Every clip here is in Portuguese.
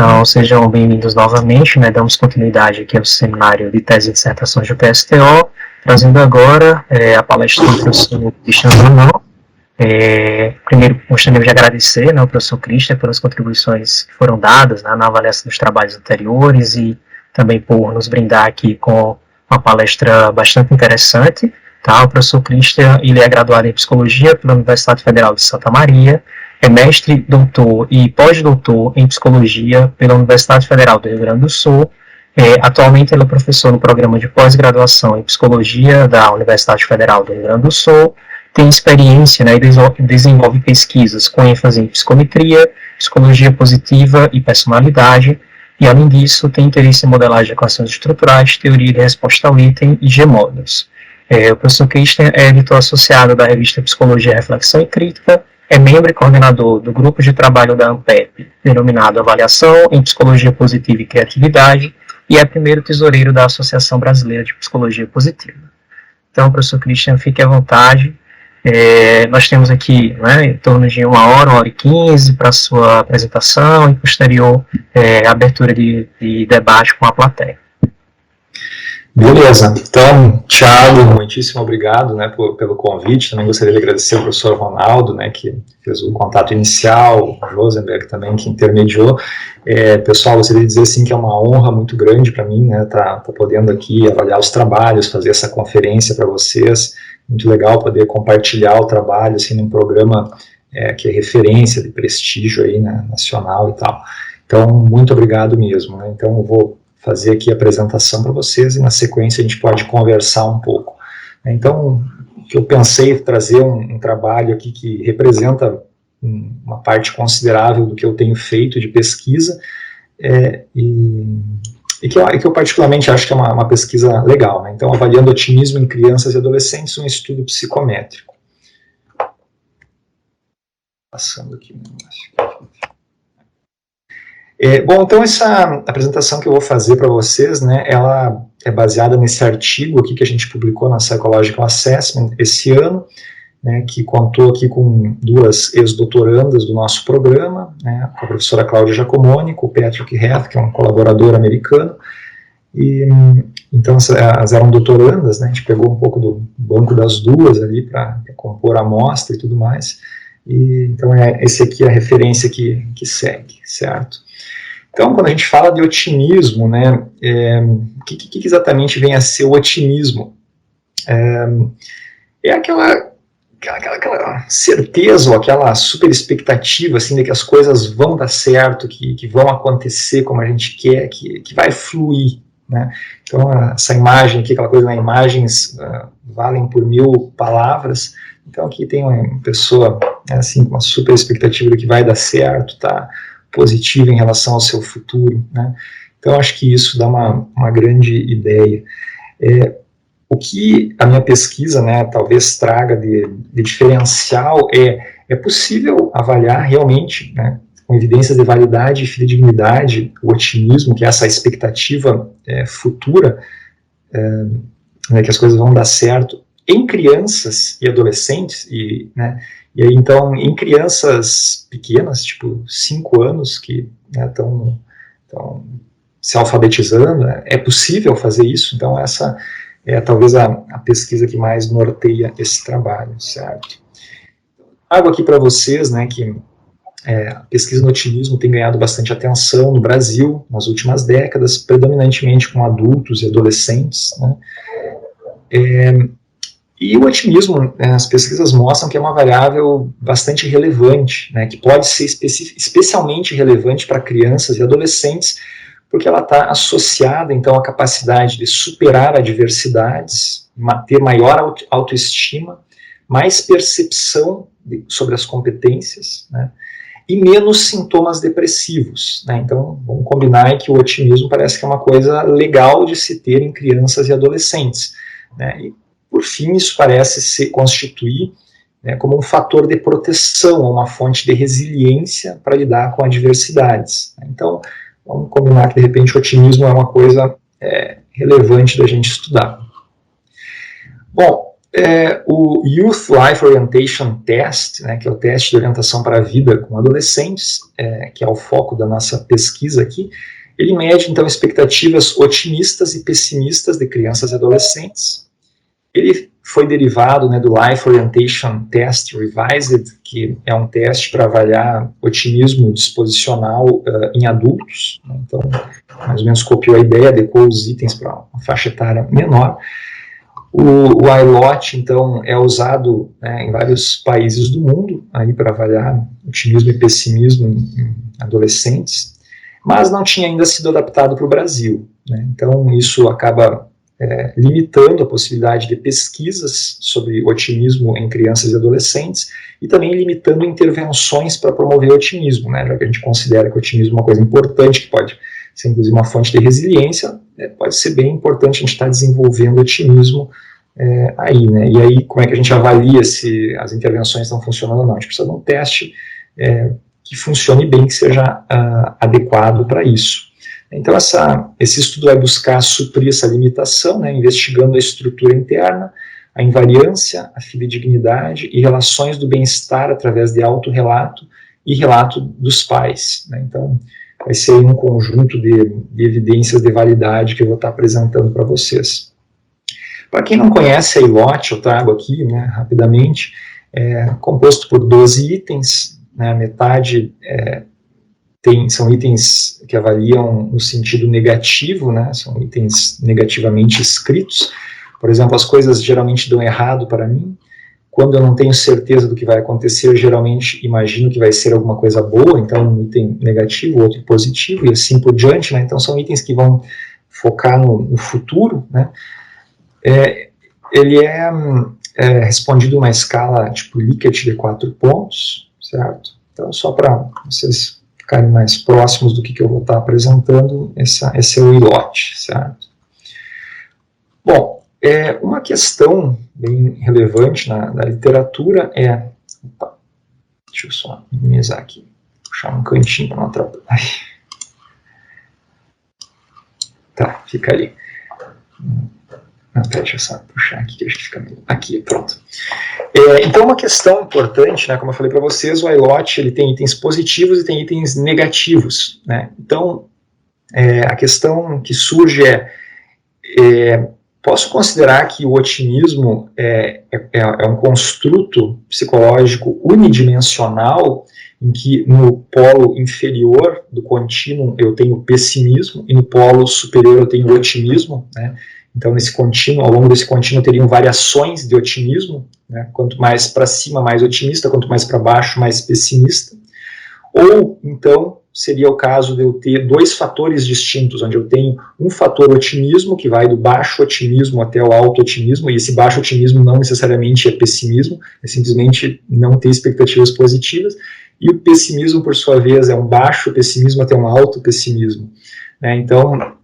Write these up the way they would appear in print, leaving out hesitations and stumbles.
Então, sejam bem-vindos novamente, né? Damos continuidade aqui ao seminário de tese e dissertações do PSTO, trazendo agora a palestra do professor Christian Zanon. Primeiro, gostaria de agradecer, né, ao professor Christian pelas contribuições que foram dadas, né, na avaliação dos trabalhos anteriores e também por nos brindar aqui com uma palestra bastante interessante. Tá? O professor Christian, ele é graduado em Psicologia pela Universidade Federal de Santa Maria, é mestre, doutor e pós-doutor em Psicologia pela Universidade Federal do Rio Grande do Sul. Atualmente ele é professor no programa de pós-graduação em Psicologia da Universidade Federal do Rio Grande do Sul, tem experiência, né, e desenvolve pesquisas com ênfase em psicometria, psicologia positiva e personalidade, e além disso tem interesse em modelagem de equações estruturais, teoria de resposta ao item e G-modelos. O professor Christian é editor associado da revista Psicologia, Reflexão e Crítica, é membro e coordenador do grupo de trabalho da ANPEP, denominado Avaliação em Psicologia Positiva e Criatividade, e é primeiro tesoureiro da Associação Brasileira de Psicologia Positiva. Então, professor Christian, fique à vontade. Nós temos aqui, né, em torno de 1 hora e 15 para a sua apresentação e posterior abertura de debate com a plateia. Beleza, então, Thiago, muitíssimo obrigado, né, pelo convite. Também gostaria de agradecer ao professor Ronaldo, né, que fez o contato inicial, o Rosenberg também, que intermediou. Pessoal, gostaria de dizer assim, que é uma honra muito grande para mim, né, tá podendo aqui avaliar os trabalhos, fazer essa conferência para vocês. Muito legal poder compartilhar o trabalho assim, num programa que é referência de prestígio aí, né, nacional e tal. Então, muito obrigado mesmo. Né? Então, eu vou fazer aqui a apresentação para vocês e na sequência a gente pode conversar um pouco. Então, que eu pensei trazer um trabalho aqui que representa uma parte considerável do que eu tenho feito de pesquisa e que eu particularmente acho que é uma pesquisa legal. Né? Então, avaliando otimismo em crianças e adolescentes, um estudo psicométrico. Passando aqui um negócio. Bom, então essa apresentação que eu vou fazer para vocês, né, ela é baseada nesse artigo aqui que a gente publicou na Psychological Assessment esse ano, né, que contou aqui com 2 ex-doutorandas do nosso programa, né, a professora Cláudia Giacomoni, com o Patrick Heath, que é um colaborador americano, e então elas eram doutorandas, né, a gente pegou um pouco do banco das duas ali para compor a amostra e tudo mais, e então esse aqui é a referência que segue, certo? Então, quando a gente fala de otimismo, né, o que exatamente vem a ser o otimismo? É aquela certeza ou aquela super expectativa assim, de que as coisas vão dar certo, que vão acontecer como a gente quer, que vai fluir. Né? Então, essa imagem aqui, aquela coisa, né, imagens valem por 1000 palavras. Então, aqui tem uma pessoa assim, com uma super expectativa de que vai dar certo, tá positiva em relação ao seu futuro. Né? Então, acho que isso dá uma grande ideia. O que a minha pesquisa, né, talvez traga de diferencial é possível avaliar realmente, né, com evidências de validade e fidedignidade, o otimismo, que é essa expectativa futura, né, que as coisas vão dar certo em crianças e adolescentes, e aí então em crianças pequenas, tipo 5 anos, que estão se alfabetizando, é possível fazer isso. Então essa é talvez a pesquisa que mais norteia esse trabalho, certo? Trago aqui para vocês, né, que a pesquisa no otimismo tem ganhado bastante atenção no Brasil nas últimas décadas, predominantemente com adultos e adolescentes, né? E o otimismo, as pesquisas mostram que é uma variável bastante relevante, né, que pode ser especialmente relevante para crianças e adolescentes, porque ela está associada, então, à capacidade de superar adversidades, ter maior autoestima, mais percepção sobre as competências, né, e menos sintomas depressivos. Né? Então, vamos combinar que o otimismo parece que é uma coisa legal de se ter em crianças e adolescentes. Né? E, por fim, isso parece se constituir, né, como um fator de proteção, uma fonte de resiliência para lidar com adversidades. Então, vamos combinar que, de repente, o otimismo é uma coisa relevante da gente estudar. Bom, O Youth Life Orientation Test, né, que é o teste de orientação para a vida com adolescentes, que é o foco da nossa pesquisa aqui, ele mede, então, expectativas otimistas e pessimistas de crianças e adolescentes. Ele foi derivado, né, do Life Orientation Test Revised, que é um teste para avaliar otimismo disposicional em adultos. Né, então, mais ou menos copiou a ideia, adequou os itens para uma faixa etária menor. O ILOT, então, é usado, né, em vários países do mundo para avaliar otimismo e pessimismo em adolescentes, mas não tinha ainda sido adaptado para o Brasil. Né, então, isso acaba limitando a possibilidade de pesquisas sobre otimismo em crianças e adolescentes e também limitando intervenções para promover o otimismo, né, já que a gente considera que o otimismo é uma coisa importante, que pode ser inclusive uma fonte de resiliência, pode ser bem importante a gente estar desenvolvendo otimismo aí, né? E aí, como é que a gente avalia se as intervenções estão funcionando ou não? A gente precisa de um teste que funcione bem, que seja adequado para isso. Então, esse estudo vai buscar suprir essa limitação, né, investigando a estrutura interna, a invariância, a fidedignidade e relações do bem-estar através de autorrelato e relato dos pais. Né? Então, vai ser um conjunto de evidências de validade que eu vou estar apresentando para vocês. Para quem não conhece a ILOT, eu trago aqui, né, rapidamente, composto por 12 itens, né, metade são itens que avaliam no sentido negativo, né, são itens negativamente escritos. Por exemplo, as coisas geralmente dão errado para mim. Quando eu não tenho certeza do que vai acontecer, eu geralmente imagino que vai ser alguma coisa boa, então um item negativo, outro positivo, e assim por diante, né? Então são itens que vão focar no futuro, né? Ele é respondido uma escala tipo Likert de 4 pontos, certo? Então, só para vocês ficarem mais próximos do que eu vou estar apresentando, esse é o ILOT, certo? Bom, uma questão bem relevante na literatura opa, deixa eu só minimizar aqui, puxar um cantinho para não atrapalhar. Tá, fica ali. Não, pera, deixa eu só puxar aqui, que acho que fica melhor. Aqui, pronto. Então, uma questão importante, né, como eu falei para vocês, o ILOT ele tem itens positivos e tem itens negativos. Né? Então, a questão que surge posso considerar que o otimismo é um construto psicológico unidimensional, em que no polo inferior do contínuo eu tenho pessimismo e no polo superior eu tenho otimismo, né? Então, nesse contínuo, ao longo desse contínuo, teriam variações de otimismo, né? Quanto mais para cima, mais otimista, quanto mais para baixo, mais pessimista. Ou, então, seria o caso de eu ter dois fatores distintos, onde eu tenho um fator otimismo, que vai do baixo otimismo até o alto otimismo, e esse baixo otimismo não necessariamente é pessimismo, é simplesmente não ter expectativas positivas, e o pessimismo, por sua vez, é um baixo pessimismo até um alto pessimismo. Né? Então,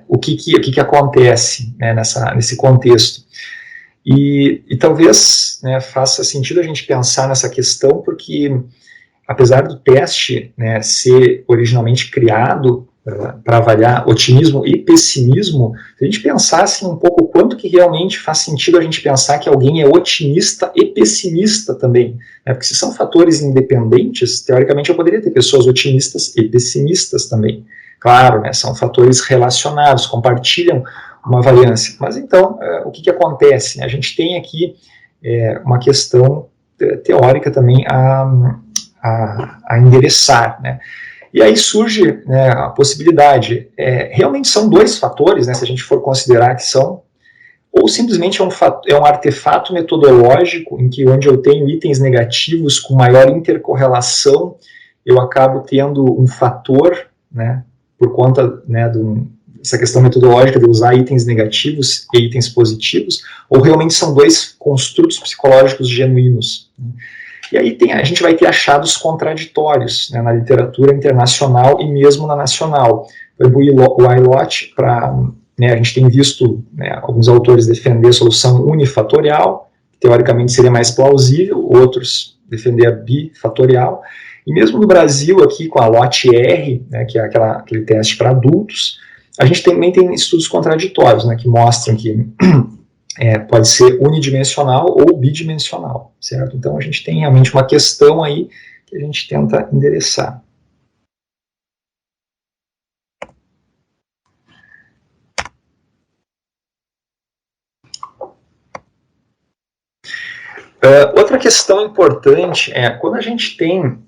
o que acontece, né, nesse contexto? E talvez, né, faça sentido a gente pensar nessa questão, porque apesar do teste, né, ser originalmente criado para avaliar otimismo e pessimismo, se a gente pensasse um pouco quanto que realmente faz sentido a gente pensar que alguém é otimista e pessimista também, né, porque se são fatores independentes, teoricamente eu poderia ter pessoas otimistas e pessimistas também. Claro, né, são fatores relacionados, compartilham uma variância. Mas então, o que acontece? A gente tem aqui uma questão teórica também a endereçar, né? E aí surge, né, a possibilidade, realmente são dois fatores, né, se a gente for considerar que são, ou simplesmente é um artefato metodológico em que onde eu tenho itens negativos com maior intercorrelação, eu acabo tendo um fator, né, por conta, né, dessa questão metodológica de usar itens negativos e itens positivos, ou realmente são dois construtos psicológicos genuínos. Né? E aí a gente vai ter achados contraditórios, né, na literatura internacional e mesmo na nacional. O ILOT, né, a gente tem visto, né, alguns autores defender a solução unifatorial, que teoricamente seria mais plausível, outros defender a bifatorial. E mesmo no Brasil, aqui com a LOT-R, né, que é aquele teste para adultos, a gente também tem estudos contraditórios, né, que mostram que pode ser unidimensional ou bidimensional, certo? Então a gente tem realmente uma questão aí que a gente tenta endereçar. Outra questão importante é quando a gente tem,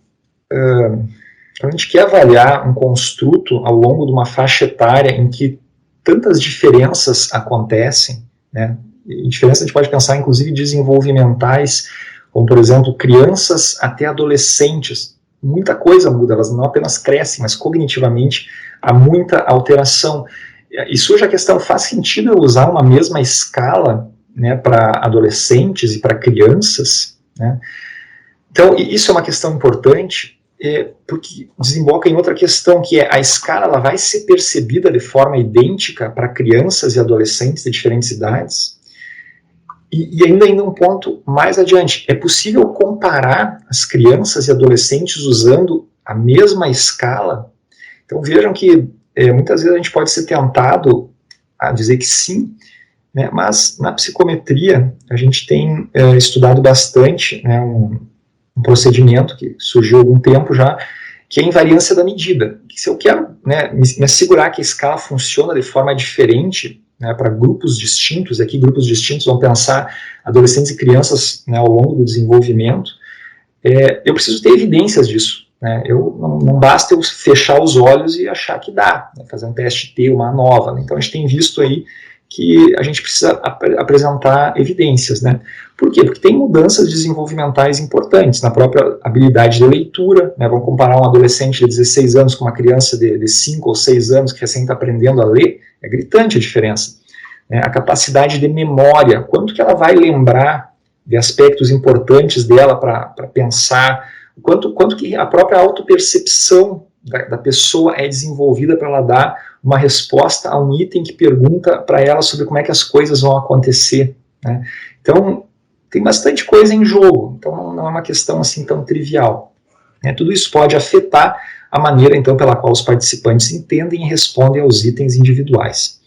quando a gente quer avaliar um construto ao longo de uma faixa etária em que tantas diferenças acontecem, né? E diferença a gente pode pensar inclusive desenvolvimentais, como por exemplo crianças até adolescentes, muita coisa muda, elas não apenas crescem, mas cognitivamente há muita alteração. E surge a questão, faz sentido eu usar uma mesma escala, né, para adolescentes e para crianças, né? Então, isso é uma questão importante, porque desemboca em outra questão, que é a escala ela vai ser percebida de forma idêntica para crianças e adolescentes de diferentes idades? E ainda um ponto mais adiante, é possível comparar as crianças e adolescentes usando a mesma escala? Então vejam que muitas vezes a gente pode ser tentado a dizer que sim, né, mas na psicometria a gente tem estudado bastante, né, um procedimento que surgiu há algum tempo já, que é a invariância da medida. Que se eu quero, né, me assegurar que a escala funciona de forma diferente, né, para grupos distintos, aqui grupos distintos vão pensar adolescentes e crianças, né, ao longo do desenvolvimento, eu preciso ter evidências disso. Né, não basta eu fechar os olhos e achar que dá, né, fazer um teste T, uma nova. Né, então a gente tem visto aí que a gente precisa apresentar evidências, né? Por quê? Porque tem mudanças desenvolvimentais importantes na própria habilidade de leitura, né? Vamos comparar um adolescente de 16 anos com uma criança de 5 ou 6 anos que recém está aprendendo a ler, é gritante a diferença. Né? A capacidade de memória, quanto que ela vai lembrar de aspectos importantes dela para pensar, quanto que a própria autopercepção da pessoa é desenvolvida para ela dar uma resposta a um item que pergunta para ela sobre como é que as coisas vão acontecer. Né? Então, tem bastante coisa em jogo, então não é uma questão assim tão trivial. Né? Tudo isso pode afetar a maneira então pela qual os participantes entendem e respondem aos itens individuais.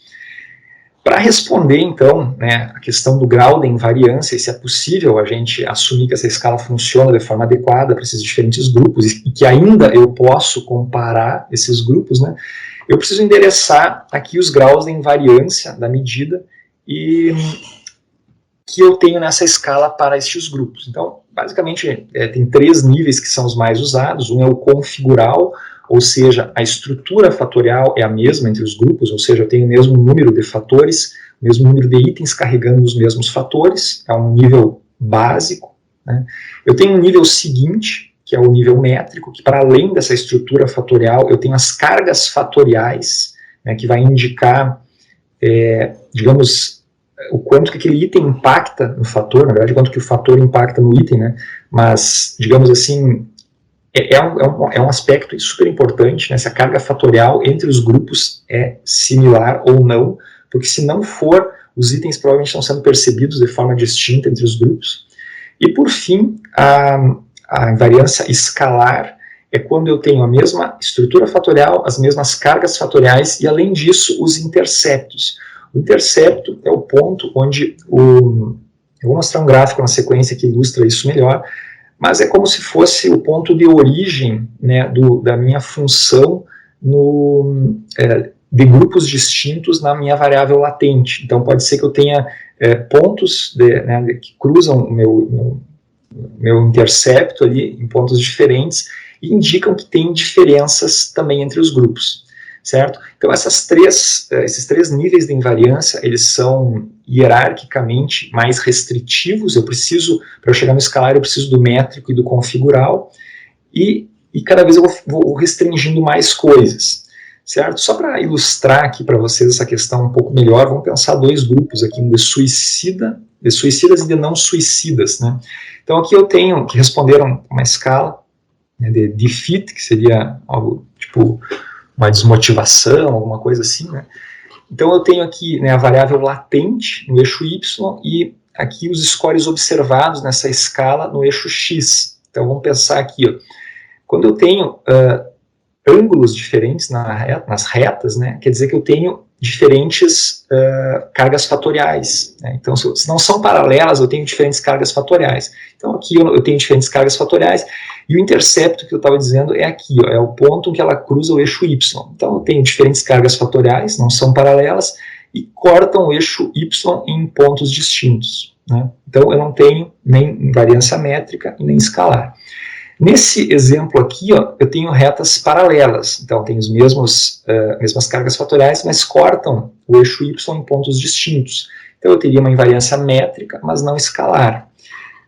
Para responder, então, né, a questão do grau de invariância, e se é possível a gente assumir que essa escala funciona de forma adequada para esses diferentes grupos, e que ainda eu posso comparar esses grupos, né, eu preciso endereçar aqui os graus de invariância da medida e que eu tenho nessa escala para estes grupos. Então, basicamente, tem 3 níveis que são os mais usados. Um é o configural, ou seja, a estrutura fatorial é a mesma entre os grupos, ou seja, eu tenho o mesmo número de fatores, o mesmo número de itens carregando os mesmos fatores, é um nível básico. Né? Eu tenho um nível seguinte, que é o nível métrico, que para além dessa estrutura fatorial, eu tenho as cargas fatoriais, né, que vai indicar, digamos, o quanto que aquele item impacta no fator, na verdade, quanto que o fator impacta no item, né? Mas, digamos assim, é um aspecto super importante, né? Se a carga fatorial entre os grupos é similar ou não, porque se não for, os itens provavelmente estão sendo percebidos de forma distinta entre os grupos. E, por fim, a invariância escalar é quando eu tenho a mesma estrutura fatorial, as mesmas cargas fatoriais e, além disso, os interceptos. O intercepto é o ponto onde eu vou mostrar um gráfico na sequência que ilustra isso melhor, mas é como se fosse o ponto de origem, né, da minha função de grupos distintos na minha variável latente. Então pode ser que eu tenha pontos que cruzam o meu intercepto ali em pontos diferentes e indicam que tem diferenças também entre os grupos. Certo? Então esses 3 níveis de invariância, eles são hierarquicamente mais restritivos. Para eu chegar no escalar, eu preciso do métrico e do configural, e cada vez eu vou restringindo mais coisas. Certo? Só para ilustrar aqui para vocês essa questão um pouco melhor, vamos pensar 2 grupos aqui, um de suicidas e de não suicidas. Né? Então aqui eu tenho que responderam uma escala, né, de defeat, que seria algo tipo uma desmotivação, alguma coisa assim, né? Então eu tenho aqui, né, a variável latente no eixo Y e aqui os scores observados nessa escala no eixo X. Então vamos pensar aqui, ó, quando eu tenho ângulos diferentes nas retas, né, quer dizer que eu tenho diferentes cargas fatoriais, né? Então, se não são paralelas, eu tenho diferentes cargas fatoriais. Então, aqui eu tenho diferentes cargas fatoriais, e o intercepto que eu estava dizendo é aqui, ó, é o ponto em que ela cruza o eixo Y. Então, eu tenho diferentes cargas fatoriais, não são paralelas, e cortam o eixo Y em pontos distintos, né? Então, eu não tenho nem invariância métrica e nem escalar. Nesse exemplo aqui, ó, eu tenho retas paralelas, então tem os mesmos cargas fatoriais, mas cortam o eixo Y em pontos distintos. Então eu teria uma invariância métrica, mas não escalar.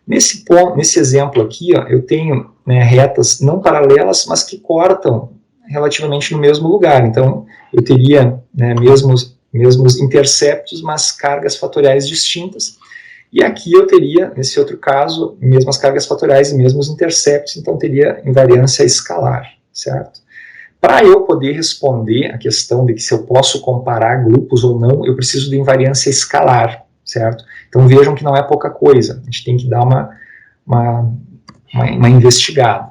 Nesse exemplo aqui, ó, eu tenho, né, retas não paralelas, mas que cortam relativamente no mesmo lugar. Então eu teria, né, mesmos interceptos, mas cargas fatoriais distintas. E aqui eu teria, nesse outro caso, mesmas cargas fatoriais e mesmos interceptos, então teria invariância escalar, certo? Para eu poder responder a questão de que se eu posso comparar grupos ou não, eu preciso de invariância escalar, certo? Então vejam que não é pouca coisa, a gente tem que dar uma investigada.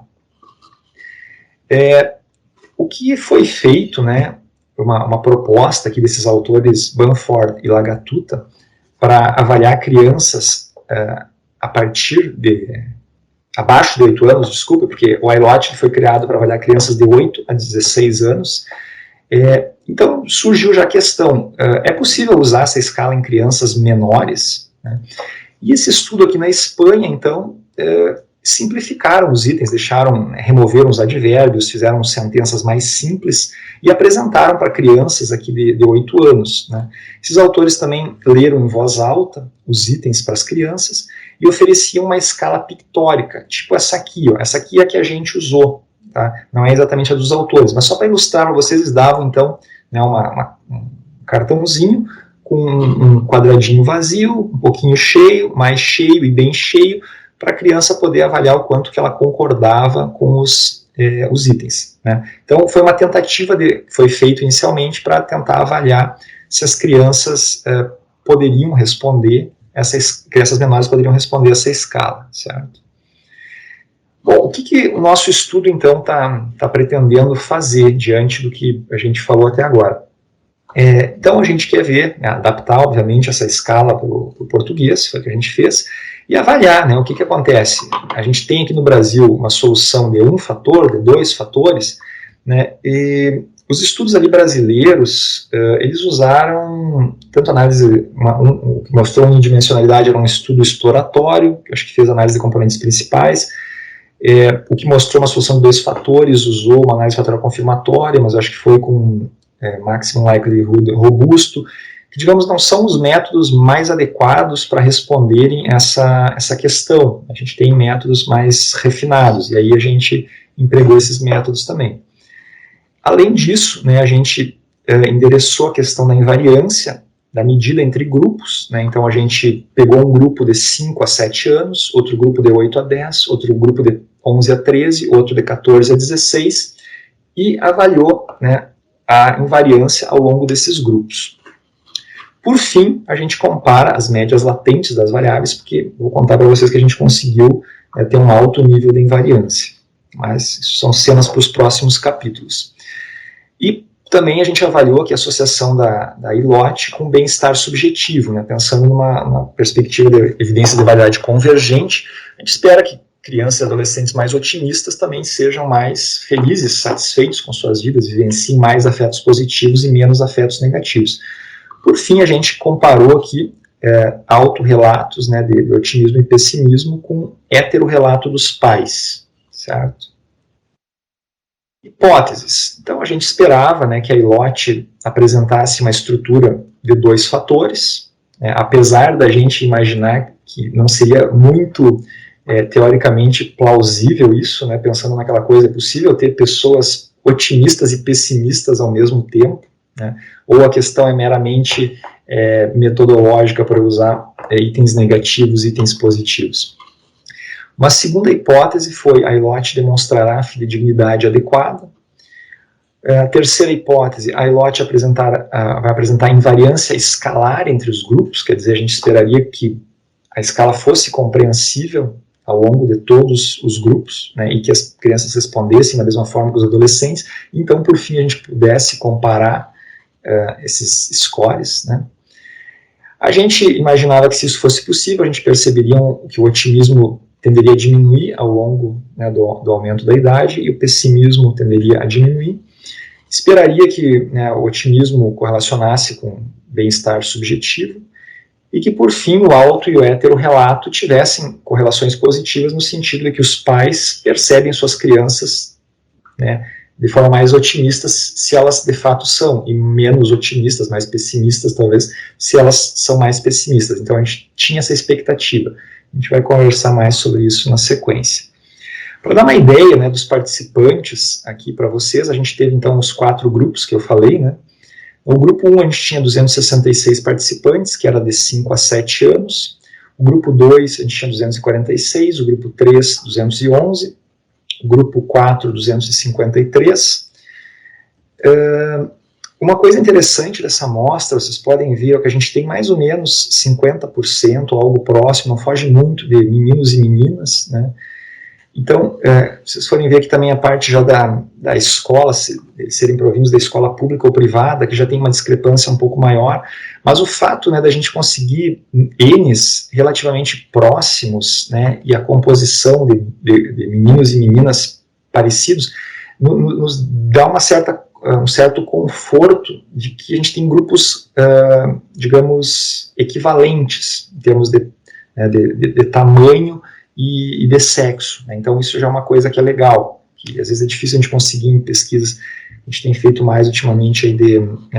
O que foi feito, né, uma proposta aqui desses autores Banford e Lagatuta, para avaliar crianças abaixo de 8 anos, desculpa, porque o iLOT foi criado para avaliar crianças de 8 a 16 anos. Então surgiu já a questão, é possível usar essa escala em crianças menores, né? E esse estudo aqui na Espanha, então, simplificaram os itens, removeram os advérbios, fizeram sentenças mais simples e apresentaram para crianças aqui de 8 anos, né? Esses autores também leram em voz alta os itens para as crianças e ofereciam uma escala pictórica, tipo essa aqui, ó. Essa aqui é a que a gente usou, tá? Não é exatamente a dos autores, mas só para ilustrar para vocês, eles davam então, né, um cartãozinho com um quadradinho vazio, um pouquinho cheio, mais cheio e bem cheio, para a criança poder avaliar o quanto que ela concordava com os itens, né? Então foi uma tentativa foi feito inicialmente para tentar avaliar se as crianças poderiam responder, crianças menores poderiam responder essa escala, certo? Bom, o que o nosso estudo então está pretendendo fazer diante do que a gente falou até agora? Então a gente quer ver, né, adaptar obviamente essa escala para o português, foi o que a gente fez, e avaliar, né, o que acontece. A gente tem aqui no Brasil uma solução de um fator, de 2 fatores, né, e os estudos ali brasileiros, eles usaram tanto análise, o que mostrou unidimensionalidade era um estudo exploratório, que acho que fez análise de componentes principais, o que mostrou uma solução de 2 fatores, usou uma análise fatorial confirmatória, mas acho que foi com maximum likelihood robusto, que, digamos, não são os métodos mais adequados para responderem essa questão. A gente tem métodos mais refinados, e aí a gente empregou esses métodos também. Além disso, né, a gente endereçou a questão da invariância, da medida entre grupos, né? Então a gente pegou um grupo de 5 a 7 anos, outro grupo de 8 a 10, outro grupo de 11 a 13, outro de 14 a 16, e avaliou, né, a invariância ao longo desses grupos. Por fim, a gente compara as médias latentes das variáveis, porque vou contar para vocês que a gente conseguiu ter um alto nível de invariância. Mas isso são cenas para os próximos capítulos. E também a gente avaliou aqui a associação da iLOT com bem-estar subjetivo, né, pensando numa perspectiva de evidência de validade convergente. A gente espera que crianças e adolescentes mais otimistas também sejam mais felizes, satisfeitos com suas vidas, vivenciem mais afetos positivos e menos afetos negativos. Por fim, a gente comparou aqui autorrelatos, né, de otimismo e pessimismo com heterorrelato dos pais, certo? Hipóteses. Então, a gente esperava, né, que a iLOT apresentasse uma estrutura de 2 fatores, apesar da gente imaginar que não seria muito teoricamente plausível isso, né, pensando naquela coisa, é possível ter pessoas otimistas e pessimistas ao mesmo tempo, né, ou a questão é meramente metodológica para usar itens negativos e itens positivos. Uma segunda hipótese foi a iLOT demonstrará fidedignidade adequada. A terceira hipótese, a iLOT vai apresentar invariância escalar entre os grupos, quer dizer, a gente esperaria que a escala fosse compreensível ao longo de todos os grupos, né, e que as crianças respondessem da mesma forma que os adolescentes. Então, por fim, a gente pudesse comparar esses scores, né? A gente imaginava que se isso fosse possível, a gente perceberia que o otimismo tenderia a diminuir ao longo, né, do aumento da idade e o pessimismo tenderia a diminuir. Esperaria que, né, o otimismo correlacionasse com bem-estar subjetivo e que, por fim, o auto e o heterorrelato tivessem correlações positivas no sentido de que os pais percebem suas crianças, né, de forma mais otimistas, se elas de fato são, e menos otimistas, mais pessimistas talvez, se elas são mais pessimistas. Então a gente tinha essa expectativa. A gente vai conversar mais sobre isso na sequência. Para dar uma ideia, né, dos participantes aqui para vocês, a gente teve então os 4 grupos que eu falei, né? No grupo 1 a gente tinha 266 participantes, que era de 5 a 7 anos. O grupo 2 a gente tinha 246, o grupo 3, 211, o grupo 4, 253. Uma coisa interessante dessa amostra, vocês podem ver, é que a gente tem mais ou menos 50%, algo próximo, não foge muito, de meninos e meninas, né? Então, vocês forem ver aqui também a parte já da escola, serem provindos da escola pública ou privada, que já tem uma discrepância um pouco maior, mas o fato, né, da gente conseguir N's relativamente próximos, né, e a composição de meninos e meninas parecidos, nos dá um certo conforto de que a gente tem grupos, digamos, equivalentes, em termos de tamanho e de sexo, né? Então isso já é uma coisa que é legal, que às vezes é difícil a gente conseguir em pesquisas, a gente tem feito mais ultimamente aí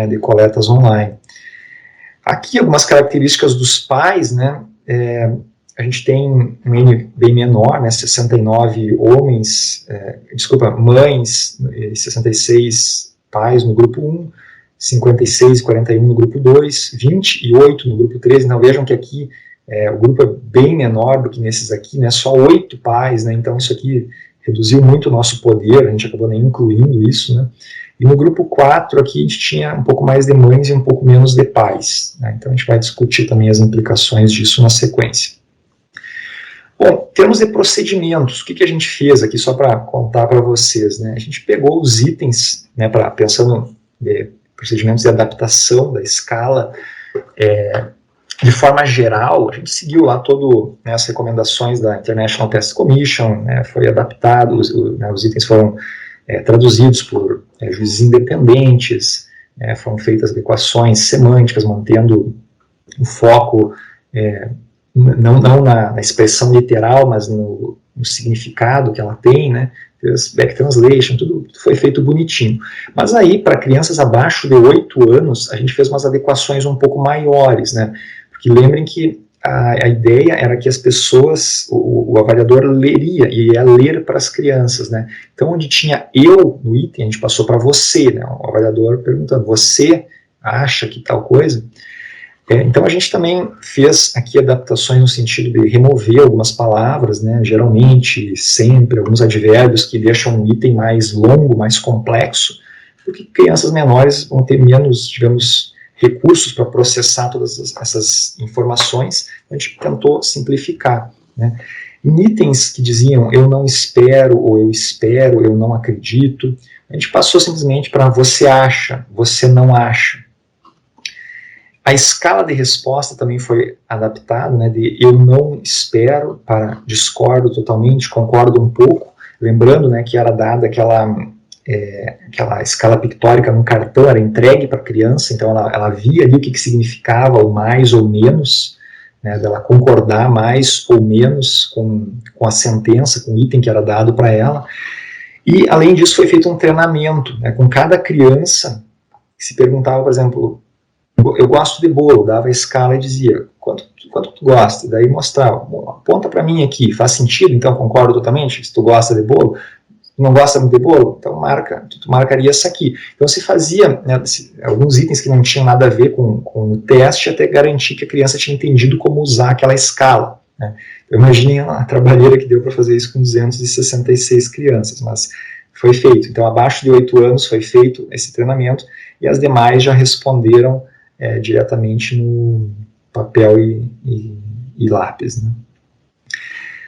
de coletas online. Aqui algumas características dos pais, né? A gente tem um N bem menor, né? 69 mães e 66 pais no grupo 1, 56 e 41 no grupo 2, 28 no grupo 3, então vejam que aqui o grupo é bem menor do que nesses aqui, né, só 8 pais, né, então isso aqui reduziu muito o nosso poder, a gente acabou nem incluindo isso, né, e no grupo 4 aqui a gente tinha um pouco mais de mães e um pouco menos de pais, né, então a gente vai discutir também as implicações disso na sequência. Bom, em termos de procedimentos, o que a gente fez aqui, só para contar para vocês, né, a gente pegou os itens, né, pensando em procedimentos de adaptação da escala, de forma geral, a gente seguiu lá todas, né, as recomendações da International Test Commission, né, foi adaptado, os itens foram traduzidos por juízes independentes, foram feitas adequações semânticas, mantendo o foco não na expressão literal, mas no significado que ela tem, né, fez back translation, tudo foi feito bonitinho. Mas aí, para crianças abaixo de 8 anos, a gente fez umas adequações um pouco maiores, né, porque lembrem que a ideia era que as pessoas, o avaliador leria, e ia ler para as crianças, né? Então, onde tinha eu no item, a gente passou para você, né? O avaliador perguntando, você acha que tal coisa? Então, a gente também fez aqui adaptações no sentido de remover algumas palavras, né? Geralmente, sempre, alguns advérbios que deixam um item mais longo, mais complexo, porque crianças menores vão ter menos, digamos, recursos para processar todas essas informações, a gente tentou simplificar, né? Em itens que diziam eu não espero, ou eu espero, eu não acredito, a gente passou simplesmente para você acha, você não acha. A escala de resposta também foi adaptada, né, de eu não espero para discordo totalmente, concordo um pouco, lembrando, né, que era dada aquela escala pictórica num cartão, era entregue para a criança, então ela via ali o que significava o mais ou menos, né, dela concordar mais ou menos com a sentença, com o item que era dado para ela. E, além disso, foi feito um treinamento, né, com cada criança que se perguntava, por exemplo, eu gosto de bolo, dava a escala e dizia, quanto tu gosta? E daí mostrava, aponta para mim aqui, faz sentido, então concordo totalmente, se tu gosta de bolo, não gosta muito de bolo, então tu marcaria essa aqui. Então se fazia, né, alguns itens que não tinham nada a ver com o teste, até garantir que a criança tinha entendido como usar aquela escala, né. Eu imaginem a trabalheira que deu para fazer isso com 266 crianças, mas foi feito. Então abaixo de 8 anos foi feito esse treinamento, e as demais já responderam diretamente no papel e lápis, né.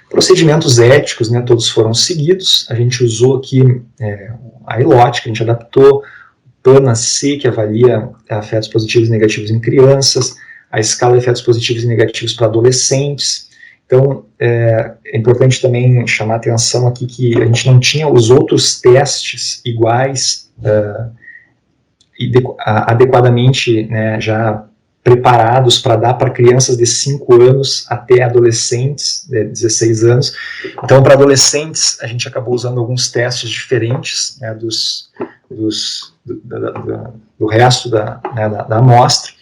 Procedimentos éticos, né, todos foram seguidos. A gente usou aqui a ELOT, que a gente adaptou, PANA-C, que avalia afetos positivos e negativos em crianças, a escala de efeitos positivos e negativos para adolescentes. Então, é importante também chamar a atenção aqui que a gente não tinha os outros testes iguais, adequadamente, né, já preparados para dar para crianças de 5 anos até adolescentes de 16 anos. Então, para adolescentes, a gente acabou usando alguns testes diferentes, né, do resto da amostra.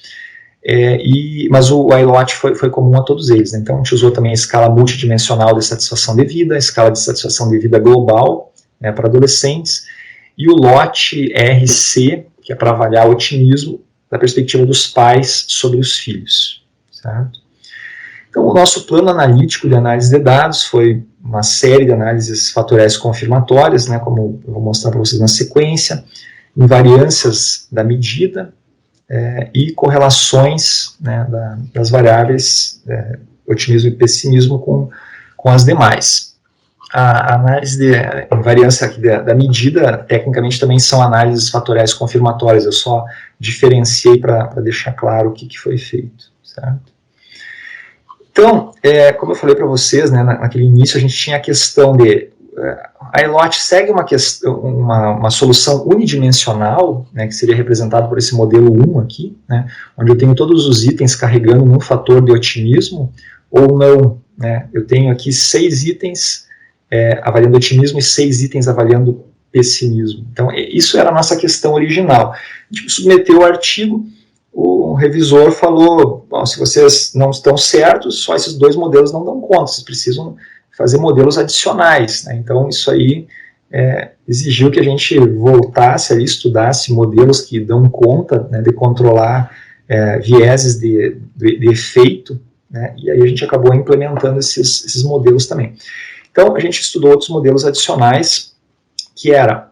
Mas o iLOT foi comum a todos eles, né? Então a gente usou também a escala multidimensional de satisfação de vida, a escala de satisfação de vida global, né, para adolescentes, e o LOT-RC, que é para avaliar o otimismo da perspectiva dos pais sobre os filhos, certo? Então o nosso plano analítico de análise de dados foi uma série de análises fatoriais confirmatórias, né, como eu vou mostrar para vocês na sequência, invariâncias da medida, e correlações, né, das variáveis otimismo e pessimismo com as demais. A análise de invariância da medida, tecnicamente, também são análises fatoriais confirmatórias, eu só diferenciei para deixar claro o que foi feito, certo? Então, como eu falei para vocês, né, naquele início a gente tinha a questão de a iLOT segue uma solução unidimensional, né, que seria representado por esse modelo 1 aqui, né, onde eu tenho todos os itens carregando num fator de otimismo, ou não, né, eu tenho aqui 6 itens avaliando otimismo e 6 itens avaliando pessimismo. Então, isso era a nossa questão original. A gente submeteu o artigo, o revisor falou, bom, se vocês não estão certos, só esses 2 modelos não dão conta, vocês precisam fazer modelos adicionais, né? Então isso aí exigiu que a gente voltasse ali, estudasse modelos que dão conta, né, de controlar vieses de efeito, né? E aí a gente acabou implementando esses modelos também. Então a gente estudou outros modelos adicionais, que era,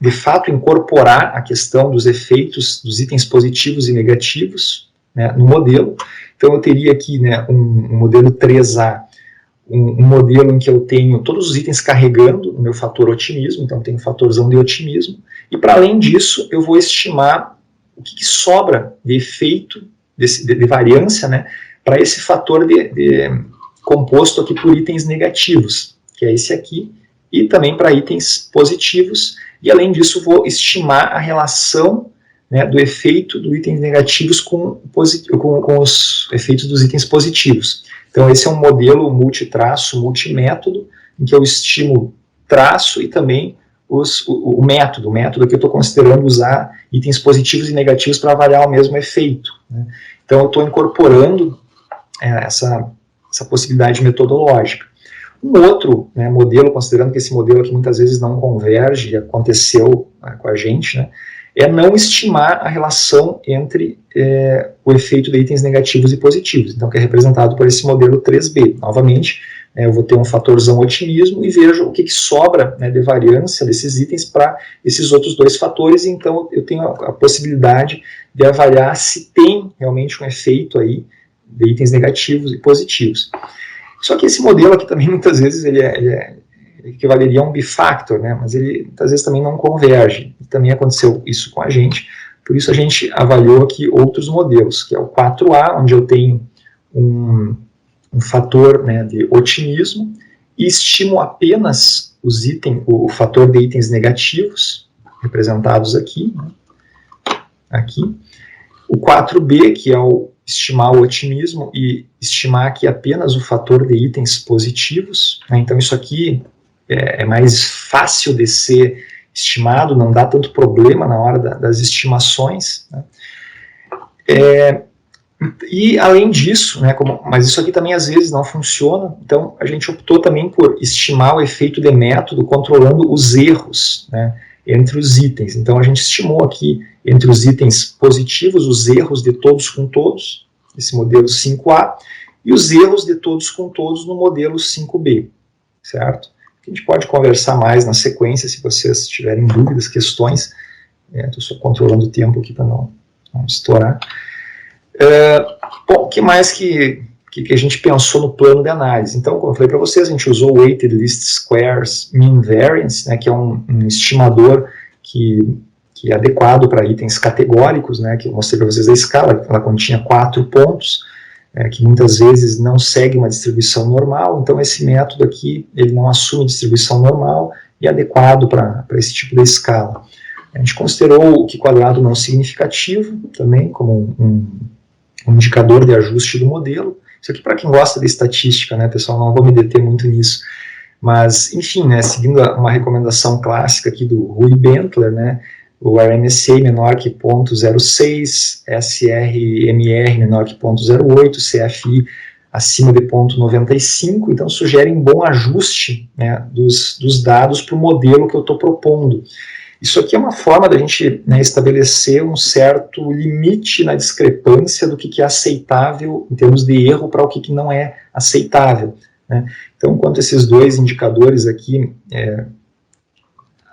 de fato, incorporar a questão dos efeitos dos itens positivos e negativos, né, no modelo. Então eu teria aqui, né, um modelo 3A, um modelo em que eu tenho todos os itens carregando no meu fator otimismo, então eu tenho um fatorzão de otimismo, e para além disso eu vou estimar o que sobra de efeito, de variância, né, para esse fator composto aqui por itens negativos, que é esse aqui, e também para itens positivos, e além disso vou estimar a relação, né, do efeito dos itens negativos com os efeitos dos itens positivos. Então esse é um modelo multitraço, multimétodo, em que eu estimo traço e também o método que eu estou considerando usar itens positivos e negativos para avaliar o mesmo efeito, né? Então eu estou incorporando essa possibilidade metodológica. Um outro, né, modelo, considerando que esse modelo aqui muitas vezes não converge, aconteceu, né, com a gente, né, é não estimar a relação entre o efeito de itens negativos e positivos, então que é representado por esse modelo 3B. Novamente, eu vou ter um fatorzão otimismo e vejo o que sobra, né, de variância desses itens para esses outros 2 fatores, então eu tenho a possibilidade de avaliar se tem realmente um efeito aí de itens negativos e positivos. Só que esse modelo aqui também muitas vezes ele equivaleria a um bifactor, né, mas ele muitas vezes também não converge. E também aconteceu isso com a gente, por isso a gente avaliou aqui outros modelos, que é o 4A, onde eu tenho um fator, né, de otimismo e estimo apenas o fator de itens negativos, representados aqui, né, aqui. O 4B, que é estimar o otimismo e estimar aqui apenas o fator de itens positivos, né, então isso aqui é mais fácil de ser estimado, não dá tanto problema na hora das estimações, né. E além disso, né, mas isso aqui também às vezes não funciona, então a gente optou também por estimar o efeito de método controlando os erros, né, entre os itens. Então a gente estimou aqui entre os itens positivos os erros de todos com todos, esse modelo 5A, e os erros de todos com todos no modelo 5B, certo? A gente pode conversar mais na sequência, se vocês tiverem dúvidas, questões. Estou só controlando o tempo aqui para não estourar. Bom, o que mais que a gente pensou no plano de análise? Então, como eu falei para vocês, a gente usou o Weighted Least Squares Mean Variance, né, que é um estimador que que é adequado para itens categóricos, né, que eu mostrei para vocês a escala, ela continha 4 pontos, que muitas vezes não segue uma distribuição normal, então esse método aqui, ele não assume distribuição normal e é adequado para esse tipo de escala. A gente considerou o Q² não significativo, também como um indicador de ajuste do modelo. Isso aqui para quem gosta de estatística, né, pessoal, não vou me deter muito nisso. Mas, enfim, né, seguindo uma recomendação clássica aqui do Rui Bentler, né, o RMSA menor que 0,06, SRMR menor que 0,08, CFI acima de 0,95, então sugere um bom ajuste, né, dos dados para o modelo que eu estou propondo. Isso aqui é uma forma da gente, né, estabelecer um certo limite na discrepância do que é aceitável em termos de erro para o que não é aceitável, né? Então, enquanto esses dois indicadores aqui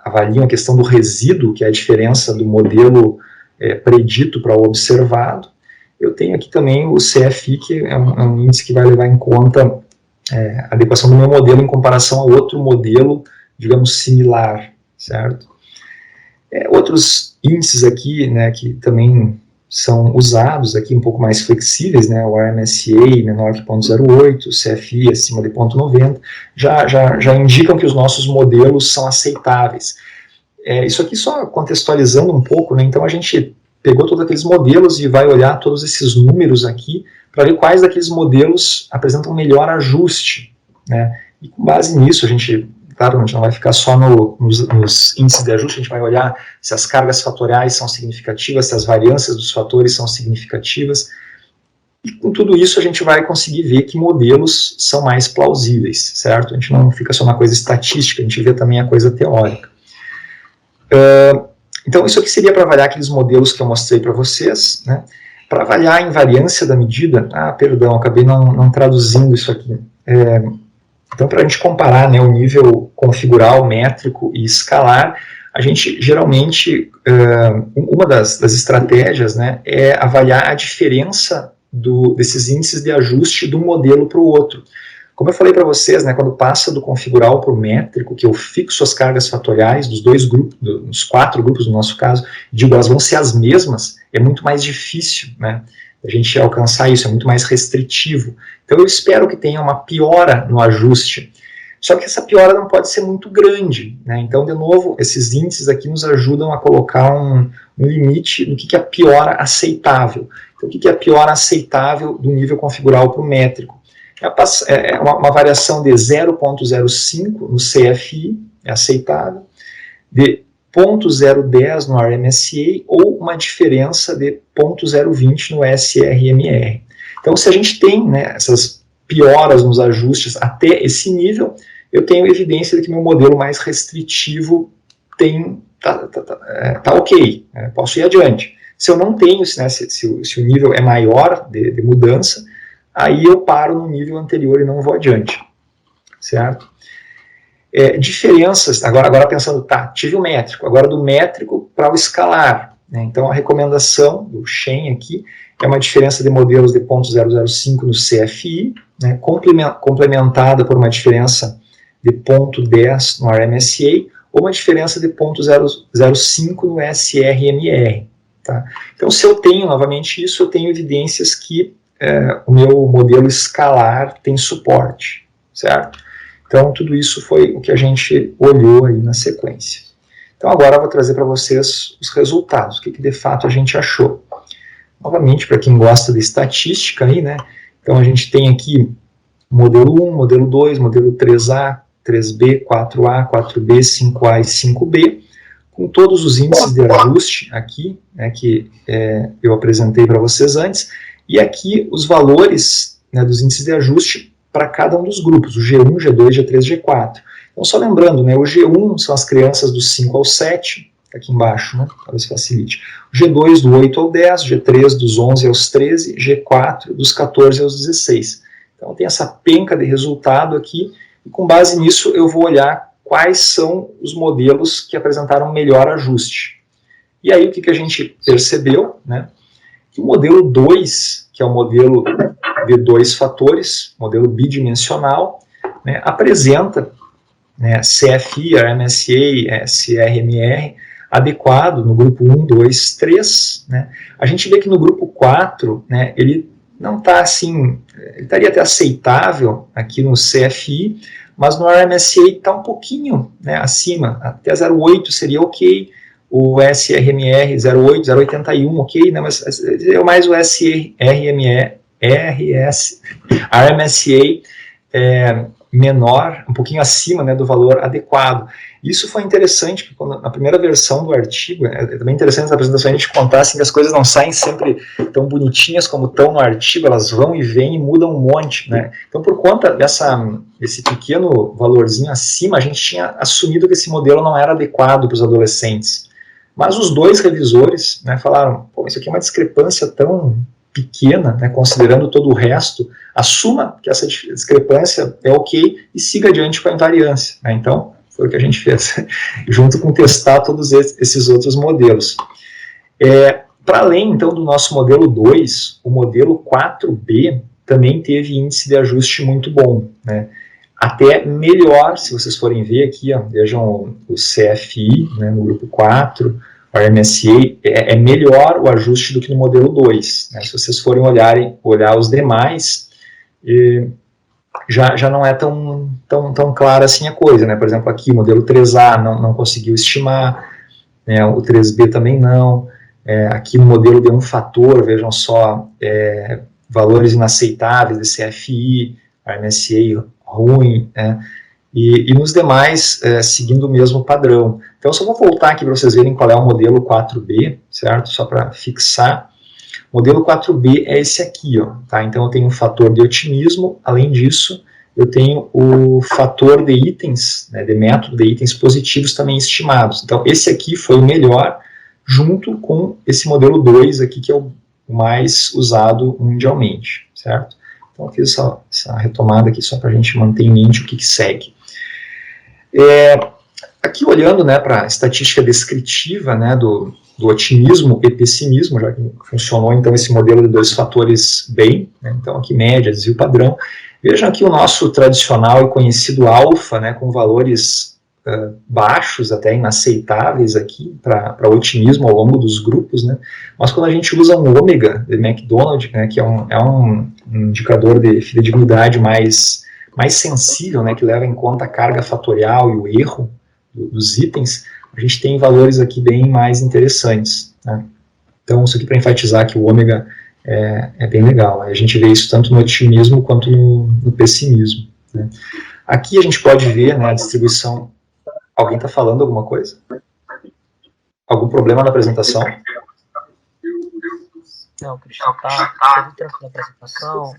avaliam a questão do resíduo, que é a diferença do modelo predito para o observado, eu tenho aqui também o CFI, que é um índice que vai levar em conta a adequação do meu modelo em comparação a outro modelo, digamos, similar, certo? Outros índices aqui, né, que também são usados aqui um pouco mais flexíveis, né, o RMSA menor que 0,08, o CFI acima de 0,90, já indicam que os nossos modelos são aceitáveis. Isso aqui só contextualizando um pouco, né, então a gente pegou todos aqueles modelos e vai olhar todos esses números aqui para ver quais daqueles modelos apresentam melhor ajuste, né, e com base nisso a gente... Claro, a gente não vai ficar só nos índices de ajuste, a gente vai olhar se as cargas fatoriais são significativas, se as variâncias dos fatores são significativas, e com tudo isso a gente vai conseguir ver que modelos são mais plausíveis, certo? A gente não fica só na coisa estatística, a gente vê também a coisa teórica. Então isso aqui seria para avaliar aqueles modelos que eu mostrei para vocês, né? Para avaliar a invariância da medida, perdão, acabei não traduzindo isso aqui. Então, para a gente comparar, né, o nível configural, métrico e escalar, a gente geralmente, uma das estratégias, né, é avaliar a diferença desses índices de ajuste de um modelo para o outro. Como eu falei para vocês, né, quando passa do configural para o métrico, que eu fixo as cargas fatoriais dos dois grupos, dos 4 grupos no nosso caso, digo, elas vão ser as mesmas, é muito mais difícil, né, a gente alcançar isso, é muito mais restritivo. Então eu espero que tenha uma piora no ajuste. Só que essa piora não pode ser muito grande, né? Então, de novo, esses índices aqui nos ajudam a colocar um limite no que é a piora aceitável. Então, o que é a piora aceitável do nível configural para o métrico? É uma variação de 0,05 no CFI, é aceitável, de 0,010 no RMSA ou uma diferença de 0,020 no SRMR. Então, se a gente tem, né, essas pioras nos ajustes até esse nível, eu tenho evidência de que meu modelo mais restritivo tá ok, né, posso ir adiante. Se eu não tenho, né, se o nível é maior de mudança, aí eu paro no nível anterior e não vou adiante, certo? Diferenças, agora pensando, tive o métrico, agora do métrico para o escalar, né? Então a recomendação do Shen aqui é uma diferença de modelos de 0,005 no CFI, né, complementada por uma diferença de 0,10 no RMSA, ou uma diferença de 0,05 no SRMR. Tá? Então, se eu tenho novamente isso, eu tenho evidências que o meu modelo escalar tem suporte, certo? Então, tudo isso foi o que a gente olhou aí na sequência. Então, agora eu vou trazer para vocês os resultados, o que de fato a gente achou. Novamente, para quem gosta de estatística, aí, né? Então, a gente tem aqui modelo 1, modelo 2, modelo 3A, 3B, 4A, 4B, 5A e 5B, com todos os índices de ajuste aqui, né, que eu apresentei para vocês antes, e aqui os valores, né, dos índices de ajuste para cada um dos grupos, o G1, G2, G3, G4. Então, só lembrando, né, o G1 são as crianças dos 5 ao 7, aqui embaixo, né, talvez facilite. O G2 do 8 ao 10, G3 dos 11 aos 13, G4 dos 14 aos 16. Então, tem essa penca de resultado aqui, e com base nisso eu vou olhar quais são os modelos que apresentaram melhor ajuste. E aí, o que a gente percebeu, né, que o modelo 2, que é o modelo de 2 fatores, modelo bidimensional, né, apresenta, né, CFI, RMSA, SRMR, adequado no grupo 1, 2, 3, né? A gente vê que no grupo 4, né, ele não está assim, ele estaria até aceitável aqui no CFI, mas no RMSA está um pouquinho, né, acima, até 0,8 seria ok, o SRMR 0,8, 0,81 ok, né, mas é mais o SRME, RMSA menor, um pouquinho acima, né, do valor adequado. Isso foi interessante, porque quando, na primeira versão do artigo, é também interessante essa apresentação a gente contar assim, que as coisas não saem sempre tão bonitinhas como estão no artigo, elas vão e vêm e mudam um monte, né? Então, por conta desse pequeno valorzinho acima, a gente tinha assumido que esse modelo não era adequado para os adolescentes. Mas os dois revisores, né, falaram, pô, isso aqui é uma discrepância tão pequena, né, considerando todo o resto, assuma que essa discrepância é ok e siga adiante com a invariância, né? Então, foi o que a gente fez, junto com testar todos esses outros modelos. Para além, então, do nosso modelo 2, o modelo 4B também teve índice de ajuste muito bom, né? Até melhor, se vocês forem ver aqui, ó, vejam o CFI, né, no grupo 4, o RMSA, é melhor o ajuste do que no modelo 2. Né? Se vocês forem olhar os demais, já não é tão clara assim a coisa, né? Por exemplo, aqui o modelo 3A não conseguiu estimar, né? O 3B também não, aqui no modelo de um fator, vejam só, valores inaceitáveis de CFI, RMSA ruim, né? E nos demais, seguindo o mesmo padrão. Então, só vou voltar aqui para vocês verem qual é o modelo 4B, certo? Só para fixar. O modelo 4B é esse aqui, ó, tá? Então, eu tenho um fator de otimismo, além disso, eu tenho o fator de itens, né, de método de itens positivos também estimados. Então, esse aqui foi o melhor, junto com esse modelo 2 aqui, que é o mais usado mundialmente, certo? Então, eu fiz essa retomada aqui só para a gente manter em mente o que segue. Aqui olhando, né, para a estatística descritiva, né, do otimismo e pessimismo, já que funcionou então esse modelo de dois fatores bem, né, então aqui média, desvio padrão. Vejam aqui o nosso tradicional e conhecido alfa, né, com valores baixos, até inaceitáveis aqui para otimismo ao longo dos grupos, né, mas quando a gente usa um ômega de McDonald, né, que é um indicador de fidedignidade mais sensível, né, que leva em conta a carga fatorial e o erro dos itens, a gente tem valores aqui bem mais interessantes, né? Então, isso aqui para enfatizar que o ômega é bem legal. A gente vê isso tanto no otimismo quanto no pessimismo, né? Aqui a gente pode ver, né, a distribuição. Alguém está falando alguma coisa? Algum problema na apresentação? Não, Cristian, tá tudo tranquilo na apresentação.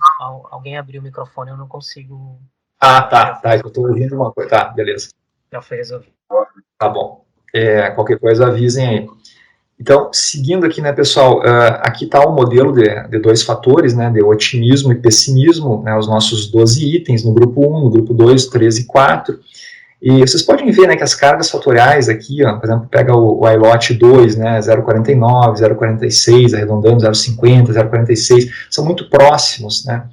Alguém abriu o microfone, eu não consigo... Tá, eu estou ouvindo uma coisa. Tá, beleza. Já foi resolvido. Tá bom. Qualquer coisa avisem aí. Então, seguindo aqui, né, pessoal, aqui está o modelo de dois fatores, né, de otimismo e pessimismo, né, os nossos 12 itens no grupo 1, no grupo 2, 3 e 4. E vocês podem ver, né, que as cargas fatoriais aqui, ó, por exemplo, pega o iLOT 2, né, 0,49, 0,46, arredondando 0,50, 0,46, são muito próximos, né.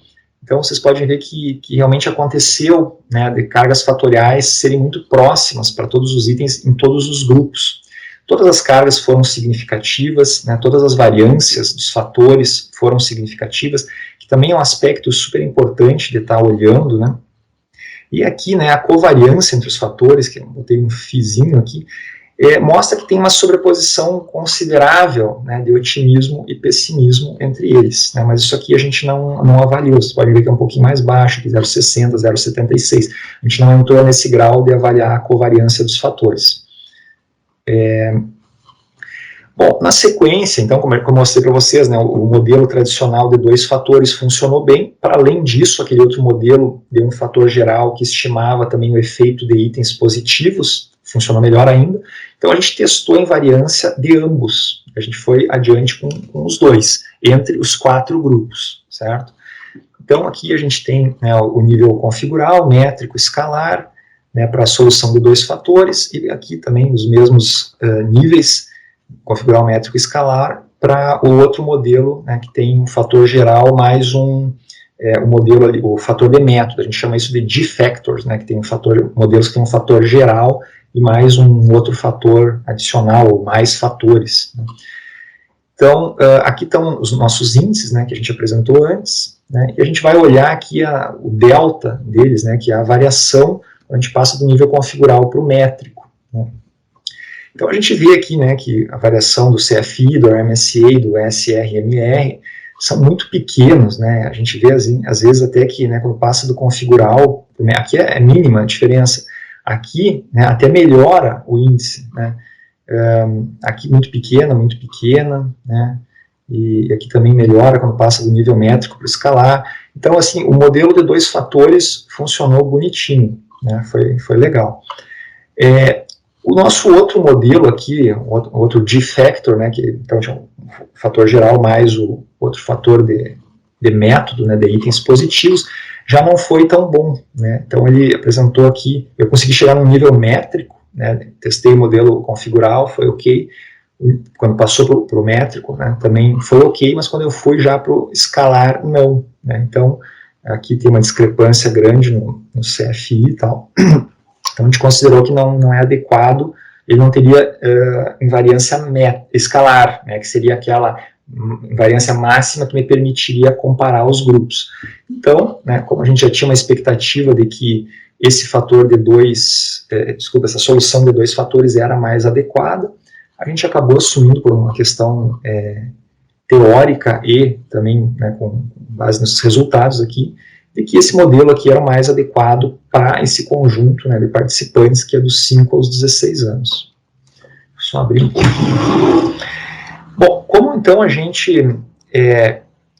Então, vocês podem ver que realmente aconteceu, né, de cargas fatoriais serem muito próximas para todos os itens em todos os grupos. Todas as cargas foram significativas, né, todas as variâncias dos fatores foram significativas, que também é um aspecto super importante de estar olhando, né. E aqui, né, a covariância entre os fatores, que eu botei um fizinho aqui, mostra que tem uma sobreposição considerável, né, de otimismo e pessimismo entre eles, né, mas isso aqui a gente não avaliou. Você pode ver que é um pouquinho mais baixo, aqui 0,60, 0,76. A gente não entrou nesse grau de avaliar a covariância dos fatores. Bom, na sequência, então, como eu mostrei para vocês, né, o modelo tradicional de dois fatores funcionou bem. Para além disso, aquele outro modelo de um fator geral que estimava também o efeito de itens positivos funcionou melhor ainda. Então, a gente testou a invariância de ambos. A gente foi adiante com os dois, entre os 4 grupos, certo? Então, aqui a gente tem, né, o nível configural, métrico, escalar, né, para a solução de dois fatores, e aqui também os mesmos níveis, configural, métrico e escalar, para o outro modelo, né, que tem um fator geral mais um o modelo ali, o fator de método, a gente chama isso de G-factors, né, que tem modelos que tem um fator geral e mais um outro fator adicional, ou mais fatores, né. Então, aqui estão os nossos índices, né, que a gente apresentou antes, né, e a gente vai olhar aqui o delta deles, né, que é a variação quando a gente passa do nível configural para o métrico, né. Então, a gente vê aqui, né, que a variação do CFI, do RMSA, do SRMR são muito pequenos, né, a gente vê às vezes até que, né, quando passa do configural, aqui é mínima a diferença, aqui, né, até melhora o índice, né. Aqui muito pequena, né, e aqui também melhora quando passa do nível métrico para o escalar. Então, assim, o modelo de 2 fatores funcionou bonitinho, né, foi legal. O nosso outro modelo aqui, outro G-factor, né, que então tinha um fator geral mais o outro fator de método, né, de itens positivos, já não foi tão bom, né. Então ele apresentou aqui, eu consegui chegar num nível métrico, né, testei o modelo configural, foi ok, quando passou para o métrico, né, também foi ok, mas quando eu fui já para o escalar, não, né. Então aqui tem uma discrepância grande no CFI e tal. Então a gente considerou que não é adequado, ele não teria invariância escalar, né, que seria aquela invariância máxima que me permitiria comparar os grupos. Então, né, como a gente já tinha uma expectativa de que esse fator de essa solução de 2 fatores era mais adequada, a gente acabou assumindo por uma questão teórica e também, né, com base nos resultados aqui, de que esse modelo aqui era o mais adequado para esse conjunto, né, de participantes, que é dos 5 aos 16 anos. Vou só abrir um pouquinho. Bom, como então a gente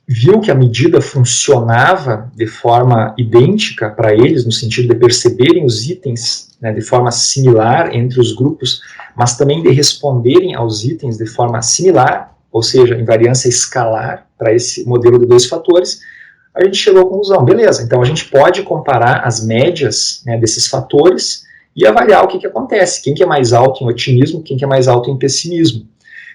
viu que a medida funcionava de forma idêntica para eles, no sentido de perceberem os itens, né, de forma similar entre os grupos, mas também de responderem aos itens de forma similar, ou seja, invariância escalar para esse modelo de 2 fatores, a gente chegou à conclusão, beleza, então a gente pode comparar as médias, né, desses fatores e avaliar o que acontece, quem que é mais alto em otimismo, quem que é mais alto em pessimismo.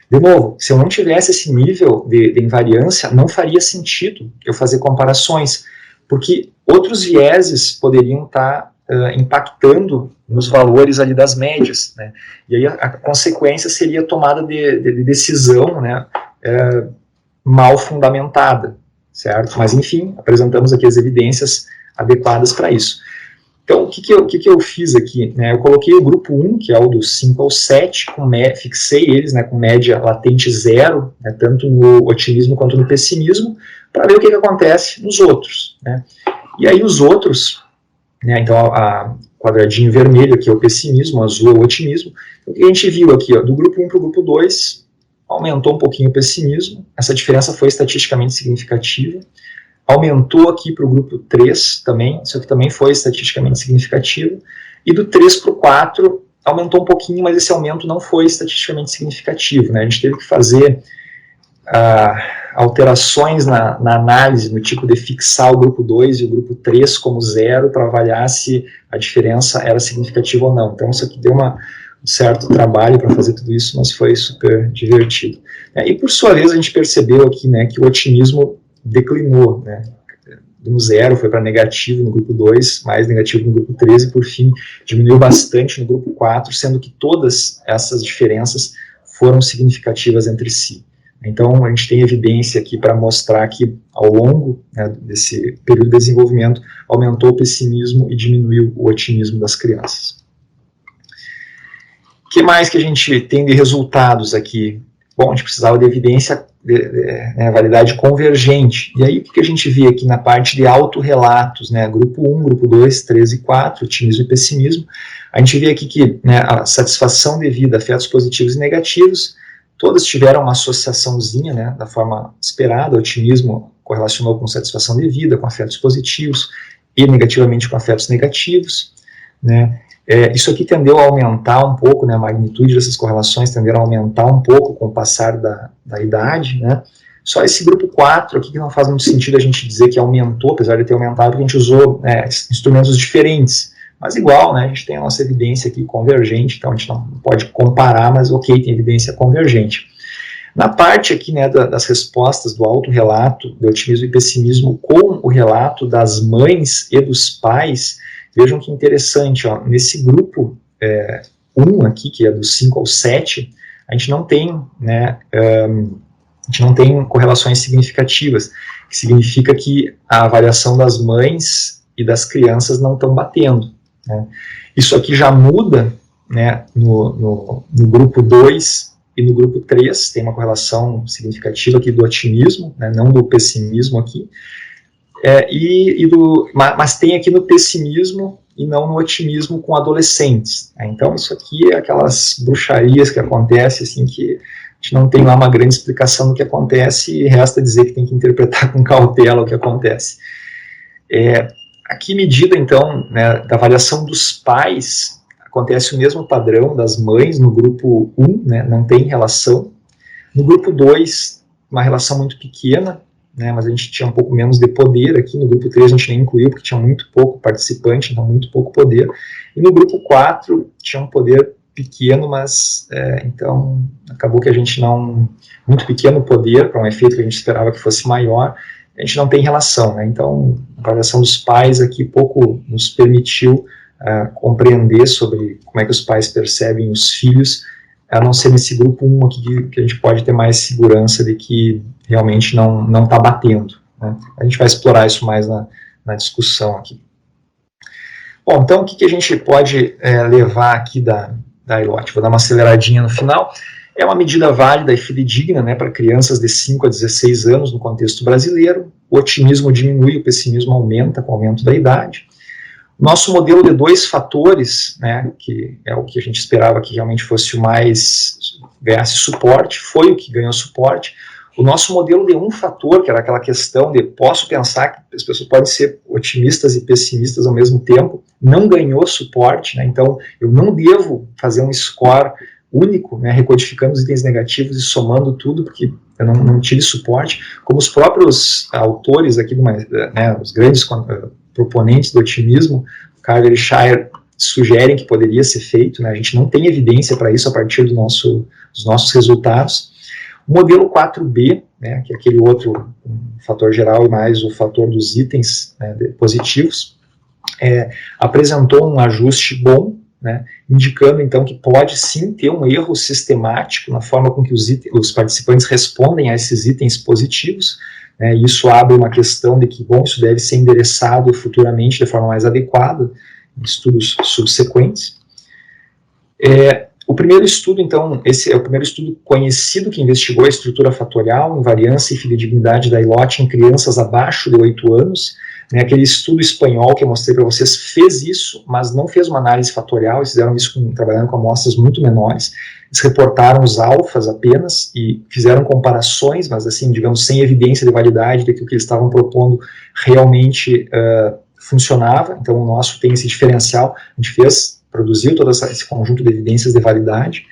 De novo, se eu não tivesse esse nível de invariância, não faria sentido eu fazer comparações, porque outros vieses poderiam estar impactando nos valores ali das médias, né? E aí a consequência seria a tomada de decisão, né, mal fundamentada, certo? Mas enfim, apresentamos aqui as evidências adequadas para isso. Então, o que eu fiz aqui? Né? Eu coloquei o grupo 1, que é o dos 5 ao 7, fixei eles, né, com média latente 0, né, tanto no otimismo quanto no pessimismo, para ver o que acontece nos outros, né? E aí os outros, né, então a quadradinho vermelho aqui é o pessimismo, o azul é o otimismo. Então, o que a gente viu aqui, ó, do grupo 1 para o grupo 2, aumentou um pouquinho o pessimismo, essa diferença foi estatisticamente significativa. Aumentou aqui para o grupo 3 também, isso aqui também foi estatisticamente significativo, e do 3 para o 4 aumentou um pouquinho, mas esse aumento não foi estatisticamente significativo, né? A gente teve que fazer alterações na análise, no tipo de fixar o grupo 2 e o grupo 3 como 0, para avaliar se a diferença era significativa ou não. Então isso aqui deu um certo trabalho para fazer tudo isso, mas foi super divertido. E por sua vez a gente percebeu aqui, né, que o otimismo declinou, né, de um 0 foi para negativo no grupo 2, mais negativo no grupo 3 e por fim diminuiu bastante no grupo 4, sendo que todas essas diferenças foram significativas entre si. Então a gente tem evidência aqui para mostrar que ao longo, né, desse período de desenvolvimento aumentou o pessimismo e diminuiu o otimismo das crianças. O que mais que a gente tem de resultados aqui? Bom, a gente precisava de evidência, validade convergente. E aí, o que a gente vê aqui na parte de autorrelatos, né, grupo 1, grupo 2, 3 e 4, otimismo e pessimismo, a gente vê aqui que, né, a satisfação devida, afetos positivos e negativos, todas tiveram uma associaçãozinha, né, da forma esperada, o otimismo correlacionou com satisfação devida, com afetos positivos, e negativamente com afetos negativos, né. Isso aqui tendeu a aumentar um pouco, né, a magnitude dessas correlações tenderam a aumentar um pouco com o passar da idade, né. Só esse grupo 4 aqui que não faz muito sentido a gente dizer que aumentou, apesar de ter aumentado, porque a gente usou instrumentos diferentes, mas igual, né, a gente tem a nossa evidência aqui convergente, então a gente não pode comparar, mas ok, tem evidência convergente. Na parte aqui, né, das respostas do autorrelato de otimismo e pessimismo com o relato das mães e dos pais, vejam que interessante, ó, nesse grupo 1 aqui, que é do 5 ao 7, a gente não tem, né, a gente não tem correlações significativas, que significa que a avaliação das mães e das crianças não estão batendo, né. Isso aqui já muda, né, no grupo 2 e no grupo 3, tem uma correlação significativa aqui do otimismo, né, não do pessimismo aqui, mas tem aqui no pessimismo e não no otimismo com adolescentes, né. Então isso aqui é aquelas bruxarias que acontecem, assim, que a gente não tem lá uma grande explicação do que acontece e resta dizer que tem que interpretar com cautela o que acontece. Aqui medida, então, né, da avaliação dos pais, acontece o mesmo padrão das mães no grupo 1, né, não tem relação. No grupo 2, uma relação muito pequena, né, mas a gente tinha um pouco menos de poder aqui. No grupo 3 a gente nem incluiu, porque tinha muito pouco participante, então muito pouco poder. E no grupo 4 tinha um poder pequeno, mas então acabou que a gente não... Muito pequeno poder, para um efeito que a gente esperava que fosse maior, a gente não tem relação, né. Então a avaliação dos pais aqui pouco nos permitiu compreender sobre como é que os pais percebem os filhos, a não ser nesse grupo 1 aqui que a gente pode ter mais segurança de que realmente não está batendo, né. A gente vai explorar isso mais na discussão aqui. Bom, então o que a gente pode levar aqui da ILOT? Vou dar uma aceleradinha no final. É uma medida válida e fidedigna, né, para crianças de 5 a 16 anos no contexto brasileiro. O otimismo diminui, o pessimismo aumenta com o aumento da idade. Nosso modelo de 2 fatores, né, que é o que a gente esperava que realmente fosse o mais, ganhasse suporte, foi o que ganhou suporte. O nosso modelo de 1 fator, que era aquela questão de posso pensar que as pessoas podem ser otimistas e pessimistas ao mesmo tempo, não ganhou suporte, né, então eu não devo fazer um score único, né, recodificando os itens negativos e somando tudo, porque eu não tive suporte, como os próprios autores aqui, né, os grandes proponentes do otimismo, Carver e Shire, sugerem que poderia ser feito, né, a gente não tem evidência para isso a partir dos nossos resultados. O modelo 4B, né, que é aquele outro fator geral e mais o fator dos itens, né, positivos, apresentou um ajuste bom, né, indicando então que pode sim ter um erro sistemático na forma com que os participantes respondem a esses itens positivos, né, e isso abre uma questão de que, bom, isso deve ser endereçado futuramente de forma mais adequada em estudos subsequentes. O primeiro estudo, então, esse é o primeiro estudo conhecido que investigou a estrutura fatorial, invariância e fidedignidade da ILOT em crianças abaixo de 8 anos, né, aquele estudo espanhol que eu mostrei para vocês fez isso, mas não fez uma análise fatorial, eles fizeram isso trabalhando com amostras muito menores, eles reportaram os alfas apenas e fizeram comparações, mas assim, digamos, sem evidência de validade de que o que eles estavam propondo realmente funcionava. Então o nosso tem esse diferencial, a gente produziu todo esse conjunto de evidências de validade,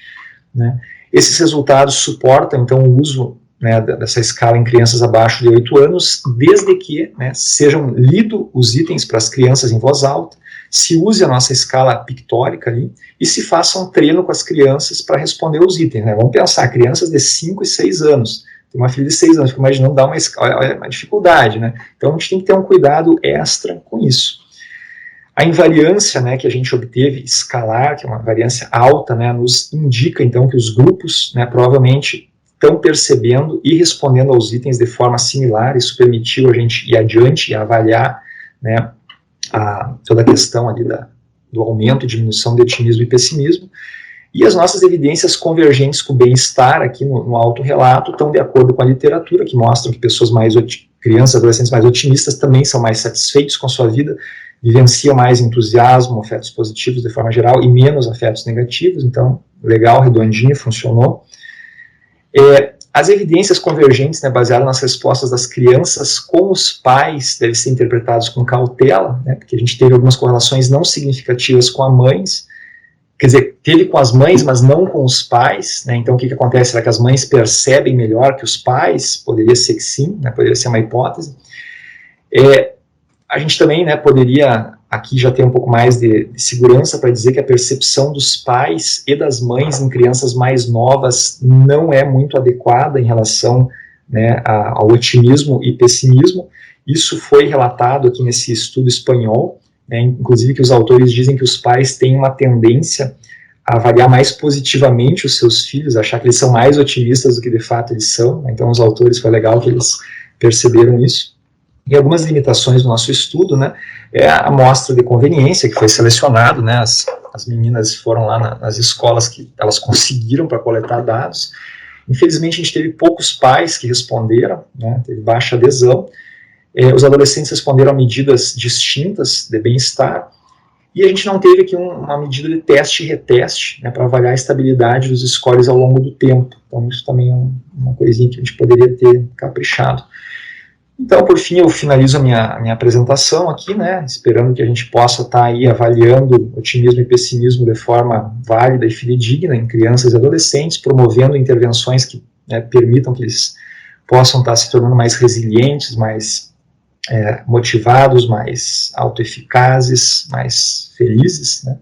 né. Esses resultados suportam então o uso, né, dessa escala em crianças abaixo de 8 anos, desde que, né, sejam lidos os itens para as crianças em voz alta, se use a nossa escala pictórica ali, e se faça um treino com as crianças para responder os itens, né. Vamos pensar, crianças de 5 e 6 anos, tem uma filha de 6 anos, fico imaginando dar uma dificuldade, né, então a gente tem que ter um cuidado extra com isso. A invariância, né, que a gente obteve escalar, que é uma variância alta, né, nos indica então que os grupos, né, provavelmente estão percebendo e respondendo aos itens de forma similar. Isso permitiu a gente ir adiante e avaliar, né, toda a questão ali do aumento e diminuição de otimismo e pessimismo. E as nossas evidências convergentes com o bem-estar aqui no autorrelato estão de acordo com a literatura, que mostram que crianças e adolescentes mais otimistas também são mais satisfeitos com a sua vida, vivenciam mais entusiasmo, afetos positivos de forma geral e menos afetos negativos. Então, legal, redondinho, funcionou. As evidências convergentes, né, baseadas nas respostas das crianças com os pais, devem ser interpretadas com cautela, né, porque a gente teve algumas correlações não significativas com as mães, quer dizer, teve com as mães, mas não com os pais, né. Então o que acontece? Será que as mães percebem melhor que os pais? Poderia ser que sim, né, poderia ser uma hipótese. A gente também, né, poderia aqui já tem um pouco mais de segurança para dizer que a percepção dos pais e das mães em crianças mais novas não é muito adequada em relação, né, ao otimismo e pessimismo. Isso foi relatado aqui nesse estudo espanhol, né, inclusive que os autores dizem que os pais têm uma tendência a avaliar mais positivamente os seus filhos, achar que eles são mais otimistas do que de fato eles são, né? Então os autores, foi legal que eles perceberam isso. E algumas limitações do nosso estudo, né, é a amostra de conveniência que foi selecionado, né, as meninas foram lá nas escolas que elas conseguiram para coletar dados. Infelizmente a gente teve poucos pais que responderam, né, teve baixa adesão. Os adolescentes responderam a medidas distintas de bem-estar, e a gente não teve aqui uma medida de teste e reteste, né, para avaliar a estabilidade dos scores ao longo do tempo. Então isso também é uma coisinha que a gente poderia ter caprichado. Então, por fim, eu finalizo a minha apresentação aqui, né, esperando que a gente possa estar aí avaliando otimismo e pessimismo de forma válida e fidedigna em crianças e adolescentes, promovendo intervenções que, né, permitam que eles possam estar se tornando mais resilientes, mais motivados, mais autoeficazes, mais felizes, né,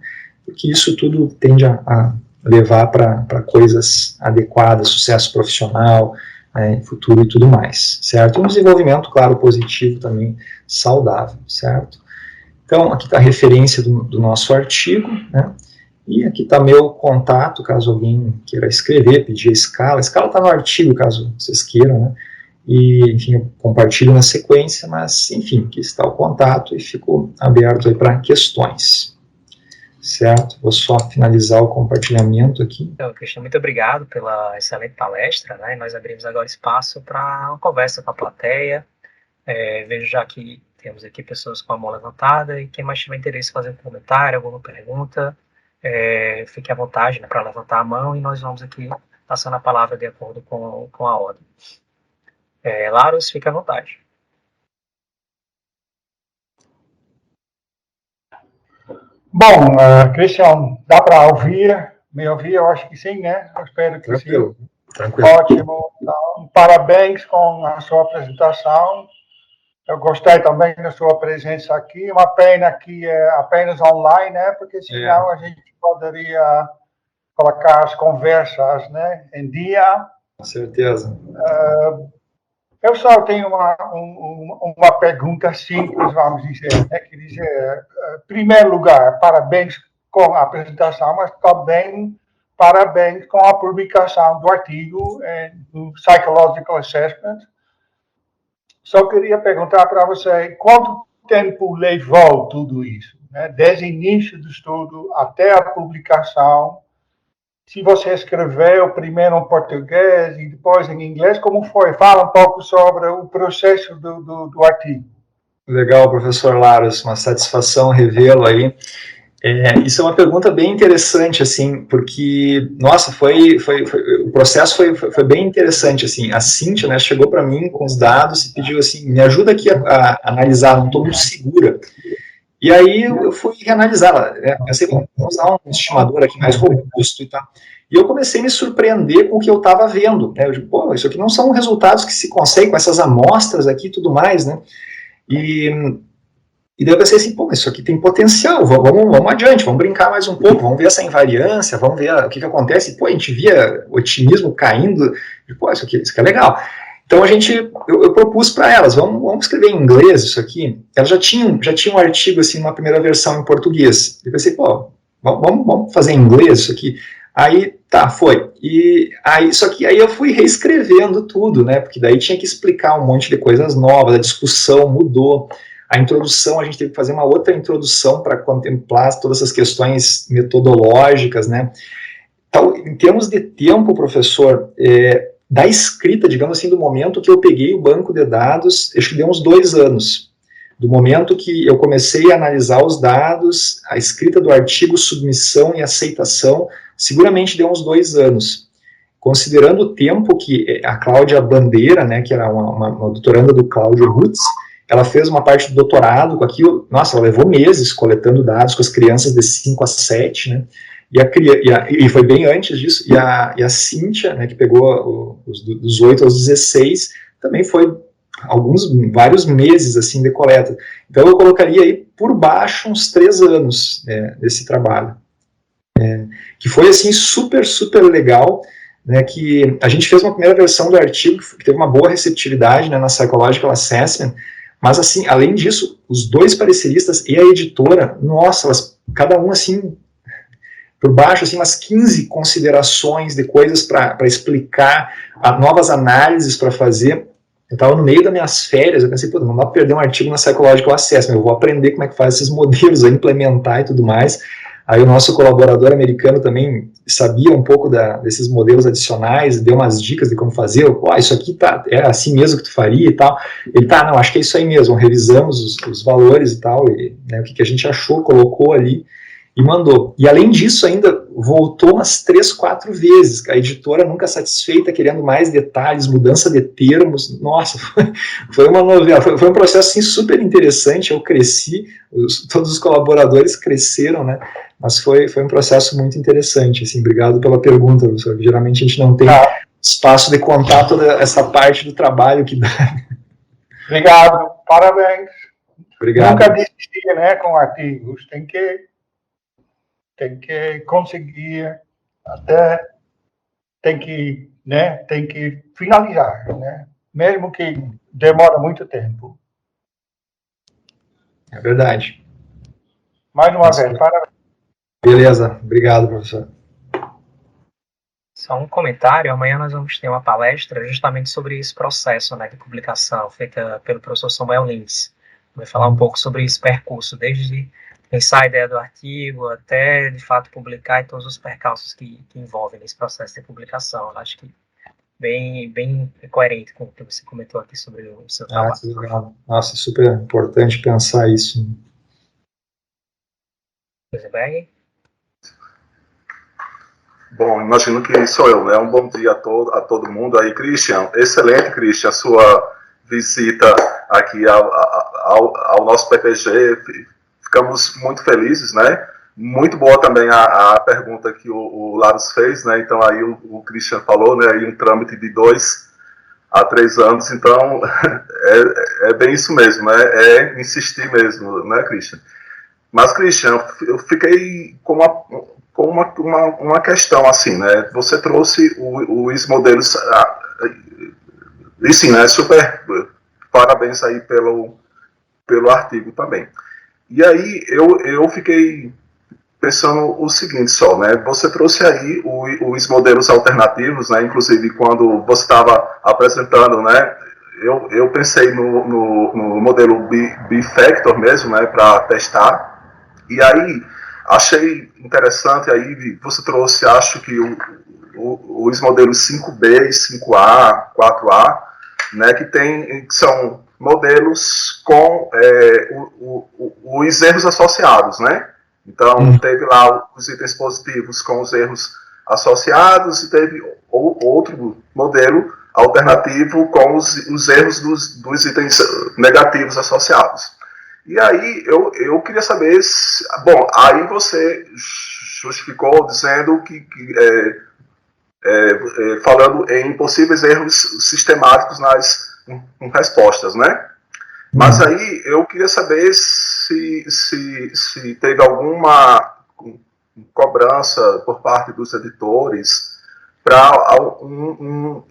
porque isso tudo tende a levar para coisas adequadas, sucesso profissional, futuro e tudo mais, certo? E um desenvolvimento, claro, positivo também, saudável, certo? Então, aqui está a referência do nosso artigo, né? E aqui está meu contato, caso alguém queira escrever, pedir a escala está no artigo, caso vocês queiram, né? E, enfim, eu compartilho na sequência, mas, enfim, aqui está o contato e fico aberto aí para questões. Certo? Vou só finalizar o compartilhamento aqui. Então, Cristian, muito obrigado pela excelente palestra, né? Nós abrimos agora espaço para uma conversa com a plateia. Vejo já que temos aqui pessoas com a mão levantada, e quem mais tiver interesse em fazer um comentário, alguma pergunta, fique à vontade, né, para levantar a mão, e nós vamos aqui passando a palavra de acordo com a ordem. Laros, fique à vontade. Bom, Cristian, dá para ouvir? Me ouvir? Eu acho que sim, né? Eu espero que Tranquilo. sim. Tranquilo. Ótimo. Então, parabéns com a sua apresentação. Eu gostei também da sua presença aqui. Uma pena que é apenas online, né? Porque senão a gente poderia colocar as conversas, né, em dia. Com certeza. Eu só tenho uma pergunta simples, vamos dizer, né? Que dizer, em primeiro lugar, parabéns com a apresentação, mas também parabéns com a publicação do artigo do Psychological Assessment. Só queria perguntar para você quanto tempo levou tudo isso, né? Desde o início do estudo até a publicação. Se você escreveu primeiro em português e depois em inglês, como foi? Fala um pouco sobre o processo do artigo. Legal, professor Laros, uma satisfação revê-lo aí. Isso é uma pergunta bem interessante, assim, porque, nossa, o processo foi bem interessante, assim. A Cíntia, né, chegou para mim com os dados e pediu assim, me ajuda aqui a analisar, não estou muito segura. E aí eu fui reanalisar, né? Pensei, vamos usar um estimador aqui mais robusto e tal. E eu comecei a me surpreender com o que eu estava vendo, né? Eu digo, pô, isso aqui não são resultados que se conseguem com essas amostras aqui e tudo mais, né? E daí eu pensei assim, pô, isso aqui tem potencial, vamos adiante, vamos brincar mais um pouco, vamos ver essa invariância, vamos ver o que acontece. Pô, a gente via otimismo caindo, e, pô, isso aqui é legal. Então eu propus para elas, vamos escrever em inglês isso aqui. Elas já tinham um artigo, assim, uma primeira versão em português. Eu pensei, pô, vamos fazer em inglês isso aqui. Aí, tá, foi. Só que aí eu fui reescrevendo tudo, né, porque daí tinha que explicar um monte de coisas novas, a discussão mudou. A introdução, a gente teve que fazer uma outra introdução para contemplar todas essas questões metodológicas, né. Então, em termos de tempo, professor, da escrita, digamos assim, do momento que eu peguei o banco de dados, acho que deu uns 2 anos. Do momento que eu comecei a analisar os dados, a escrita do artigo, submissão e aceitação, seguramente deu uns 2 anos. Considerando o tempo que a Cláudia Bandeira, né, que era uma doutoranda do Cláudio Rutz, ela fez uma parte do doutorado com aquilo, nossa, ela levou meses coletando dados com as crianças de 5 a 7, né, e foi bem antes disso, e a Cíntia, né, que pegou dos 8 aos 16, também foi vários meses, assim, de coleta. Então, eu colocaria aí, por baixo, uns 3 anos desse trabalho. Que foi, assim, super, super legal, né, que a gente fez uma primeira versão do artigo, que teve uma boa receptividade, né, na Psychological Assessment, mas, assim, além disso, os 2 pareceristas e a editora, nossa, cada um, assim, por baixo, assim, umas 15 considerações de coisas para explicar, novas análises para fazer. Eu estava no meio das minhas férias, eu pensei, pô, não dá para perder um artigo na Psychological Assessment, eu vou aprender como é que faz esses modelos, a implementar e tudo mais. Aí o nosso colaborador americano também sabia um pouco desses modelos adicionais, deu umas dicas de como fazer, isso aqui é assim mesmo que tu faria e tal. Ele, não, acho que é isso aí mesmo, revisamos os valores e tal, e, né, o que a gente achou, colocou ali, e mandou. E além disso ainda voltou umas 3, 4 vezes, a editora nunca satisfeita, querendo mais detalhes, mudança de termos, nossa, foi uma novela, foi um processo assim, super interessante, eu cresci, todos os colaboradores cresceram, né, mas foi um processo muito interessante, assim, obrigado pela pergunta, professor, geralmente a gente não tem espaço de contar toda essa parte do trabalho que dá. Obrigado, parabéns. Obrigado. Nunca desistir, né, com artigos, tem que conseguir tem que finalizar, né? Mesmo que demora muito tempo. É verdade. Mais uma vez, parabéns. Beleza, obrigado, professor. Só um comentário, amanhã nós vamos ter uma palestra justamente sobre esse processo, né, de publicação, feita pelo professor Samuel Lins. Vai falar um pouco sobre esse percurso, desde pensar a ideia do artigo, até, de fato, publicar e todos os percalços que envolvem nesse processo de publicação. Eu acho que bem coerente com o que você comentou aqui sobre o seu trabalho. Que legal. Nossa, é super importante pensar isso. Rosenberg? Bom, imagino que sou eu, né? Um bom dia a todo mundo aí. Christian, excelente, Christian, a sua visita aqui ao nosso PPG. Ficamos muito felizes, né? Muito boa também a pergunta que o Laros fez, né? Então aí o Christian falou, né? Aí um trâmite de 2 a 3 anos, então é bem isso mesmo, né? É insistir mesmo, né, Christian? Mas, Christian, eu fiquei com uma questão assim, né? Você trouxe os modelos, e sim, né? Super parabéns aí pelo artigo também. E aí eu fiquei pensando o seguinte só, né? Você trouxe aí os modelos alternativos, né? Inclusive quando você estava apresentando, né? Eu pensei no modelo B-Factor mesmo, né? Para testar. E aí achei interessante, aí você trouxe, acho que os modelos 5B, 5A, 4A, né? Que são modelos com os erros associados, né? Então, teve lá os itens positivos com os erros associados e teve outro modelo alternativo com os erros dos itens negativos associados. E aí, eu queria saber se... Bom, aí você justificou dizendo falando em possíveis erros sistemáticos nas respostas, né? Mas aí eu queria saber se teve alguma cobrança por parte dos editores para um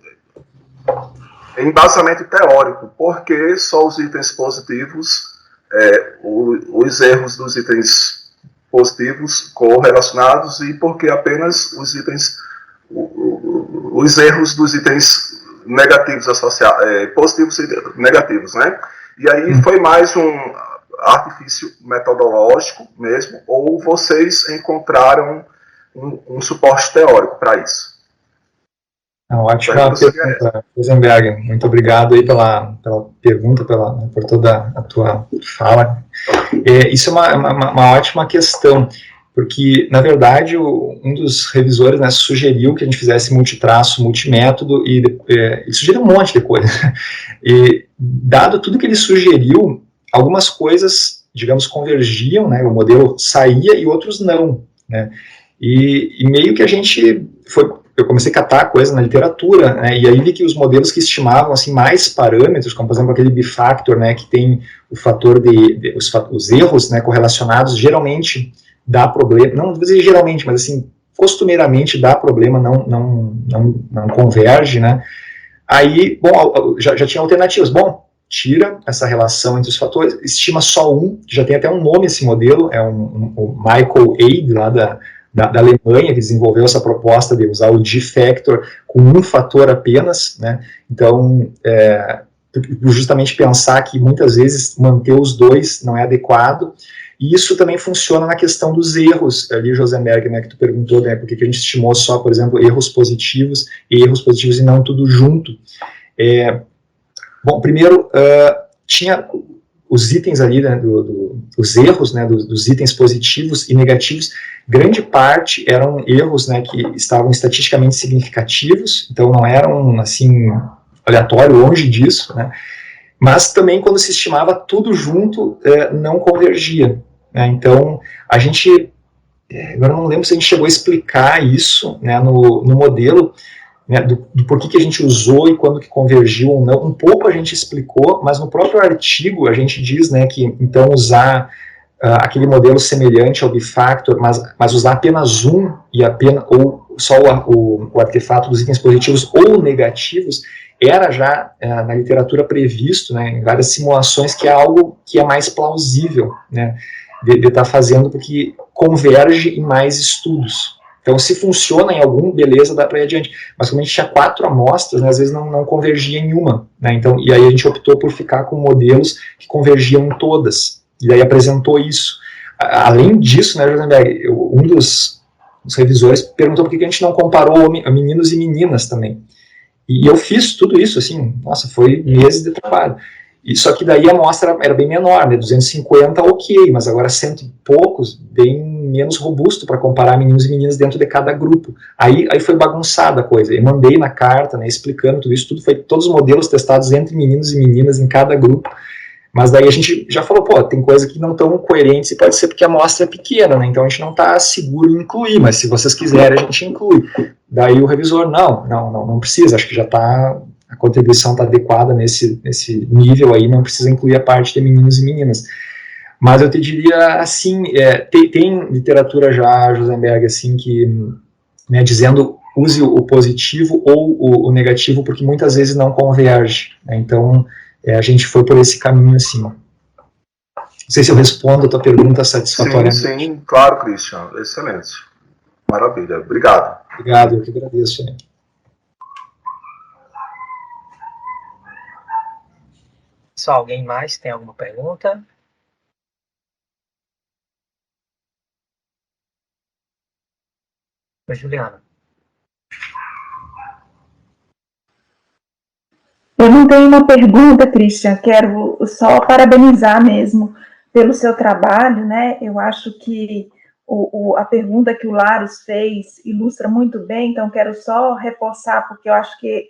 embasamento teórico, porque só os itens positivos, os erros dos itens positivos correlacionados e porque apenas os erros dos itens negativos associados, positivos e negativos, né? E aí foi mais um artifício metodológico mesmo, ou vocês encontraram um suporte teórico para isso? Ótima pergunta, Rosenberg. Muito obrigado aí pela pergunta, por toda a tua fala. Isso é uma ótima questão, porque, na verdade, um dos revisores, né, sugeriu que a gente fizesse multitraço, multimétodo, e ele sugeriu um monte de coisa. E, dado tudo que ele sugeriu, algumas coisas, digamos, convergiam, né, o modelo saía e outros não, né, e meio que a gente foi eu comecei a catar coisa na literatura, né, e aí vi que os modelos que estimavam assim, mais parâmetros, como por exemplo aquele bifactor, né, que tem o fator os erros, né, correlacionados, geralmente dá problema, não vou dizer geralmente, mas assim, costumeiramente dá problema, não converge, né. Aí, bom, já tinha alternativas. Bom, tira essa relação entre os fatores, estima só um, já tem até um nome esse modelo, é o Michael Aid, lá da Alemanha, que desenvolveu essa proposta de usar o G-factor com um fator apenas, né? Então, justamente pensar que muitas vezes manter os dois não é adequado, e isso também funciona na questão dos erros, ali, Josenberg, né, que tu perguntou, né, por que a gente estimou só, por exemplo, erros positivos e não tudo junto. Bom, primeiro, tinha os itens ali, né, os erros, né, dos itens positivos e negativos, grande parte eram erros, né, que estavam estatisticamente significativos, então não eram, assim, aleatório, longe disso, né, mas também quando se estimava tudo junto, não convergia, né, então a gente, agora não lembro se a gente chegou a explicar isso, né, no modelo, né, do porquê que a gente usou e quando que convergiu ou não, um pouco a gente explicou, mas no próprio artigo a gente diz, né, que então usar aquele modelo semelhante ao bifactor, mas usar apenas um e ou só o artefato dos itens positivos ou negativos, era já na literatura previsto, né, em várias simulações, que é algo que é mais plausível, né, de estar fazendo, porque converge em mais estudos. Então, se funciona em algum, beleza, dá para ir adiante. Mas como a gente tinha 4 amostras, né, às vezes não convergia em uma. Né, então, e aí a gente optou por ficar com modelos que convergiam em todas. E aí apresentou isso. Além disso, né, Josenberg, um dos revisores perguntou por que a gente não comparou meninos e meninas também. E eu fiz tudo isso, assim, nossa, foi meses de trabalho. Só que daí a amostra era bem menor, né, 250, ok, mas agora 100 e poucos, bem menos robusto para comparar meninos e meninas dentro de cada grupo. Aí foi bagunçada a coisa. Eu mandei na carta, né, explicando tudo isso, todos os modelos testados entre meninos e meninas em cada grupo. Mas daí a gente já falou, pô, tem coisa que não estão coerentes e pode ser porque a amostra é pequena, né, então a gente não está seguro em incluir, mas se vocês quiserem a gente inclui. Daí o revisor, não precisa, acho que já está, a contribuição está adequada nesse nível aí, não precisa incluir a parte de meninos e meninas. Mas eu te diria assim, tem literatura já, Josenberg, assim, que, né, dizendo use o positivo ou o negativo, porque muitas vezes não converge, né, então a gente foi por esse caminho assim. Não sei se eu respondo a tua pergunta satisfatoriamente. Sim, claro, Christian, excelente. Maravilha, obrigado. Obrigado, eu que agradeço. Né? Só alguém mais tem alguma pergunta? Oi, Juliana. Eu não tenho uma pergunta, Christian, quero só parabenizar mesmo pelo seu trabalho, né? Eu acho que a pergunta que o Laros fez ilustra muito bem, então quero só reforçar, porque eu acho que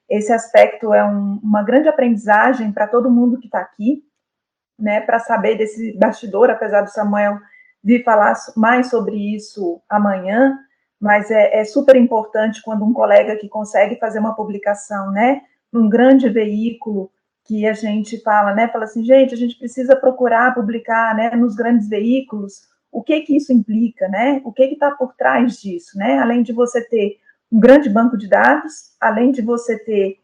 esse aspecto é uma grande aprendizagem para todo mundo que está aqui, né? Para saber desse bastidor, apesar do Samuel vir falar mais sobre isso amanhã, mas é super importante quando um colega que consegue fazer uma publicação, né? Um grande veículo que a gente fala, né? Fala assim, gente, a gente precisa procurar publicar, né? Nos grandes veículos, o que isso implica, né? O que está por trás disso, né? Além de você ter um grande banco de dados, além de você ter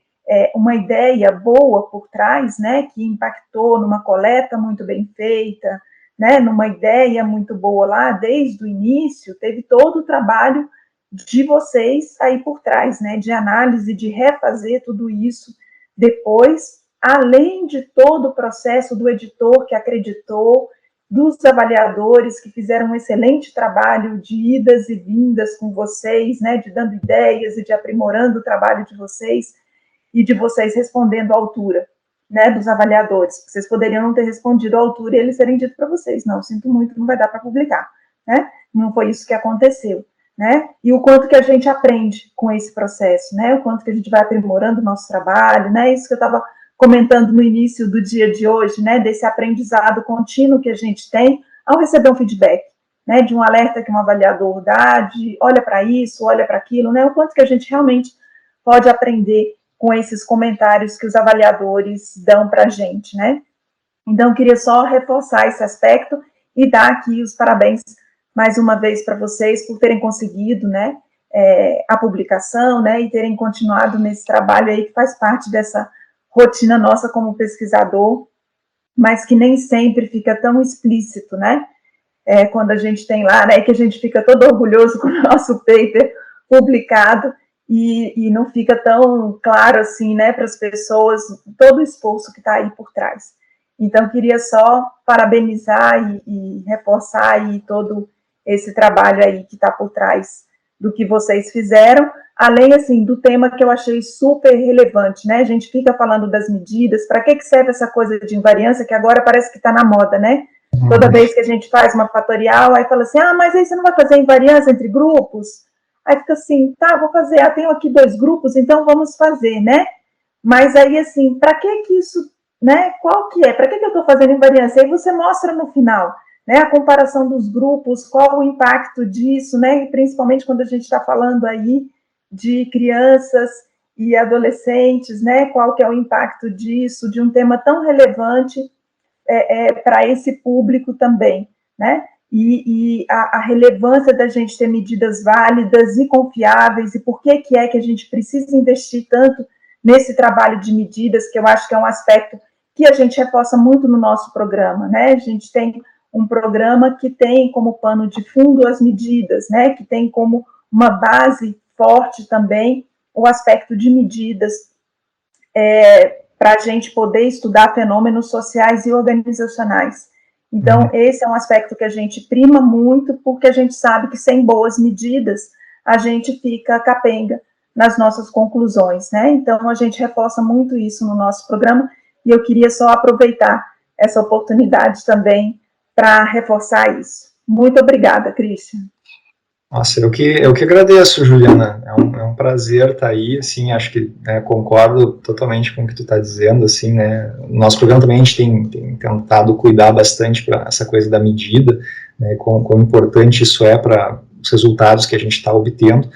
uma ideia boa por trás, né? Que impactou numa coleta muito bem feita, né? Numa ideia muito boa lá desde o início, teve todo o trabalho de vocês aí por trás, né, de análise, de refazer tudo isso depois, além de todo o processo do editor que acreditou, dos avaliadores que fizeram um excelente trabalho de idas e vindas com vocês, né, de dando ideias e de aprimorando o trabalho de vocês e de vocês respondendo à altura, né, dos avaliadores. Vocês poderiam não ter respondido à altura e eles terem dito para vocês, não, sinto muito, não vai dar para publicar, né? Não foi isso que aconteceu. Né? E o quanto que a gente aprende com esse processo, né? O quanto que a gente vai aprimorando o nosso trabalho, né? Isso que eu estava comentando no início do dia de hoje, né? Desse aprendizado contínuo que a gente tem ao receber um feedback, né, de um alerta que um avaliador dá, de olha para isso, olha para aquilo, né, o quanto que a gente realmente pode aprender com esses comentários que os avaliadores dão para a gente, né. Então, queria só reforçar esse aspecto e dar aqui os parabéns mais uma vez para vocês por terem conseguido, né, a publicação, né, e terem continuado nesse trabalho aí que faz parte dessa rotina nossa como pesquisador, mas que nem sempre fica tão explícito, né, quando a gente tem lá, né, que a gente fica todo orgulhoso com o nosso paper publicado e não fica tão claro assim, né, para as pessoas todo o esforço que está aí por trás. Então, queria só parabenizar e reforçar aí todo esse trabalho aí que está por trás do que vocês fizeram, além, assim, do tema que eu achei super relevante, né? A gente fica falando das medidas, para que serve essa coisa de invariância, que agora parece que está na moda, né? Toda vez que a gente faz uma fatorial, aí fala assim, mas aí você não vai fazer invariância entre grupos? Aí fica assim, tá, vou fazer, tenho aqui 2 grupos, então vamos fazer, né? Mas aí, assim, para que isso, né? Qual que é? Para que eu estou fazendo invariância? Aí você mostra no final, né, a comparação dos grupos, qual o impacto disso, né, e principalmente quando a gente está falando aí de crianças e adolescentes, né, qual que é o impacto disso, de um tema tão relevante para esse público também, né, e a relevância da gente ter medidas válidas e confiáveis, e por que é que a gente precisa investir tanto nesse trabalho de medidas, que eu acho que é um aspecto que a gente reforça muito no nosso programa, né, a gente tem um programa que tem como pano de fundo as medidas, né, que tem como uma base forte também o aspecto de medidas para a gente poder estudar fenômenos sociais e organizacionais. Então, esse é um aspecto que a gente prima muito, porque a gente sabe que sem boas medidas a gente fica capenga nas nossas conclusões, né? Então, a gente reforça muito isso no nosso programa, e eu queria só aproveitar essa oportunidade também para reforçar isso. Muito obrigada, Christian. Nossa, eu que agradeço, Juliana. É um prazer estar aí, assim, acho que concordo totalmente com o que tu está dizendo, assim, né. No nosso programa também a gente tem tentado cuidar bastante para essa coisa da medida, né, quão importante isso é para os resultados que a gente está obtendo.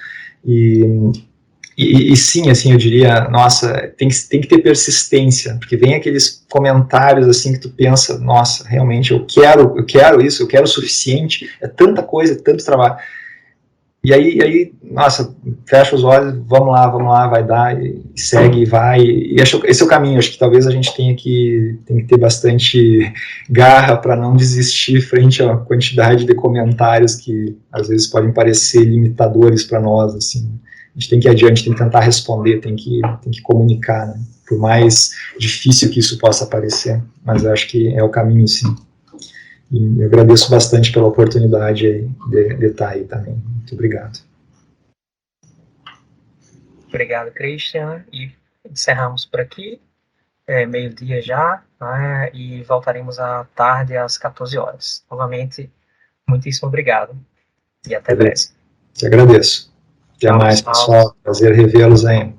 E sim, assim, eu diria, nossa, tem que ter persistência, porque vem aqueles comentários, assim, que tu pensa, nossa, realmente, eu quero isso, eu quero o suficiente, é tanta coisa, tanto trabalho. E aí, nossa, fecha os olhos, vamos lá, vai dar, e segue, e vai, e esse é o caminho. Acho que talvez a gente tenha que ter bastante garra para não desistir frente à quantidade de comentários que às vezes podem parecer limitadores para nós, assim. A gente tem que ir adiante, tem que tentar responder, tem que comunicar, né? Por mais difícil que isso possa parecer, mas eu acho que é o caminho, sim. E eu agradeço bastante pela oportunidade aí de estar aí também. Muito obrigado. Obrigado, Christian. E encerramos por aqui. Meio-dia já, né, e voltaremos à tarde às 14 horas. Novamente, muitíssimo obrigado. E até breve. Te agradeço. Até mais, pessoal. Prazer revê-los aí.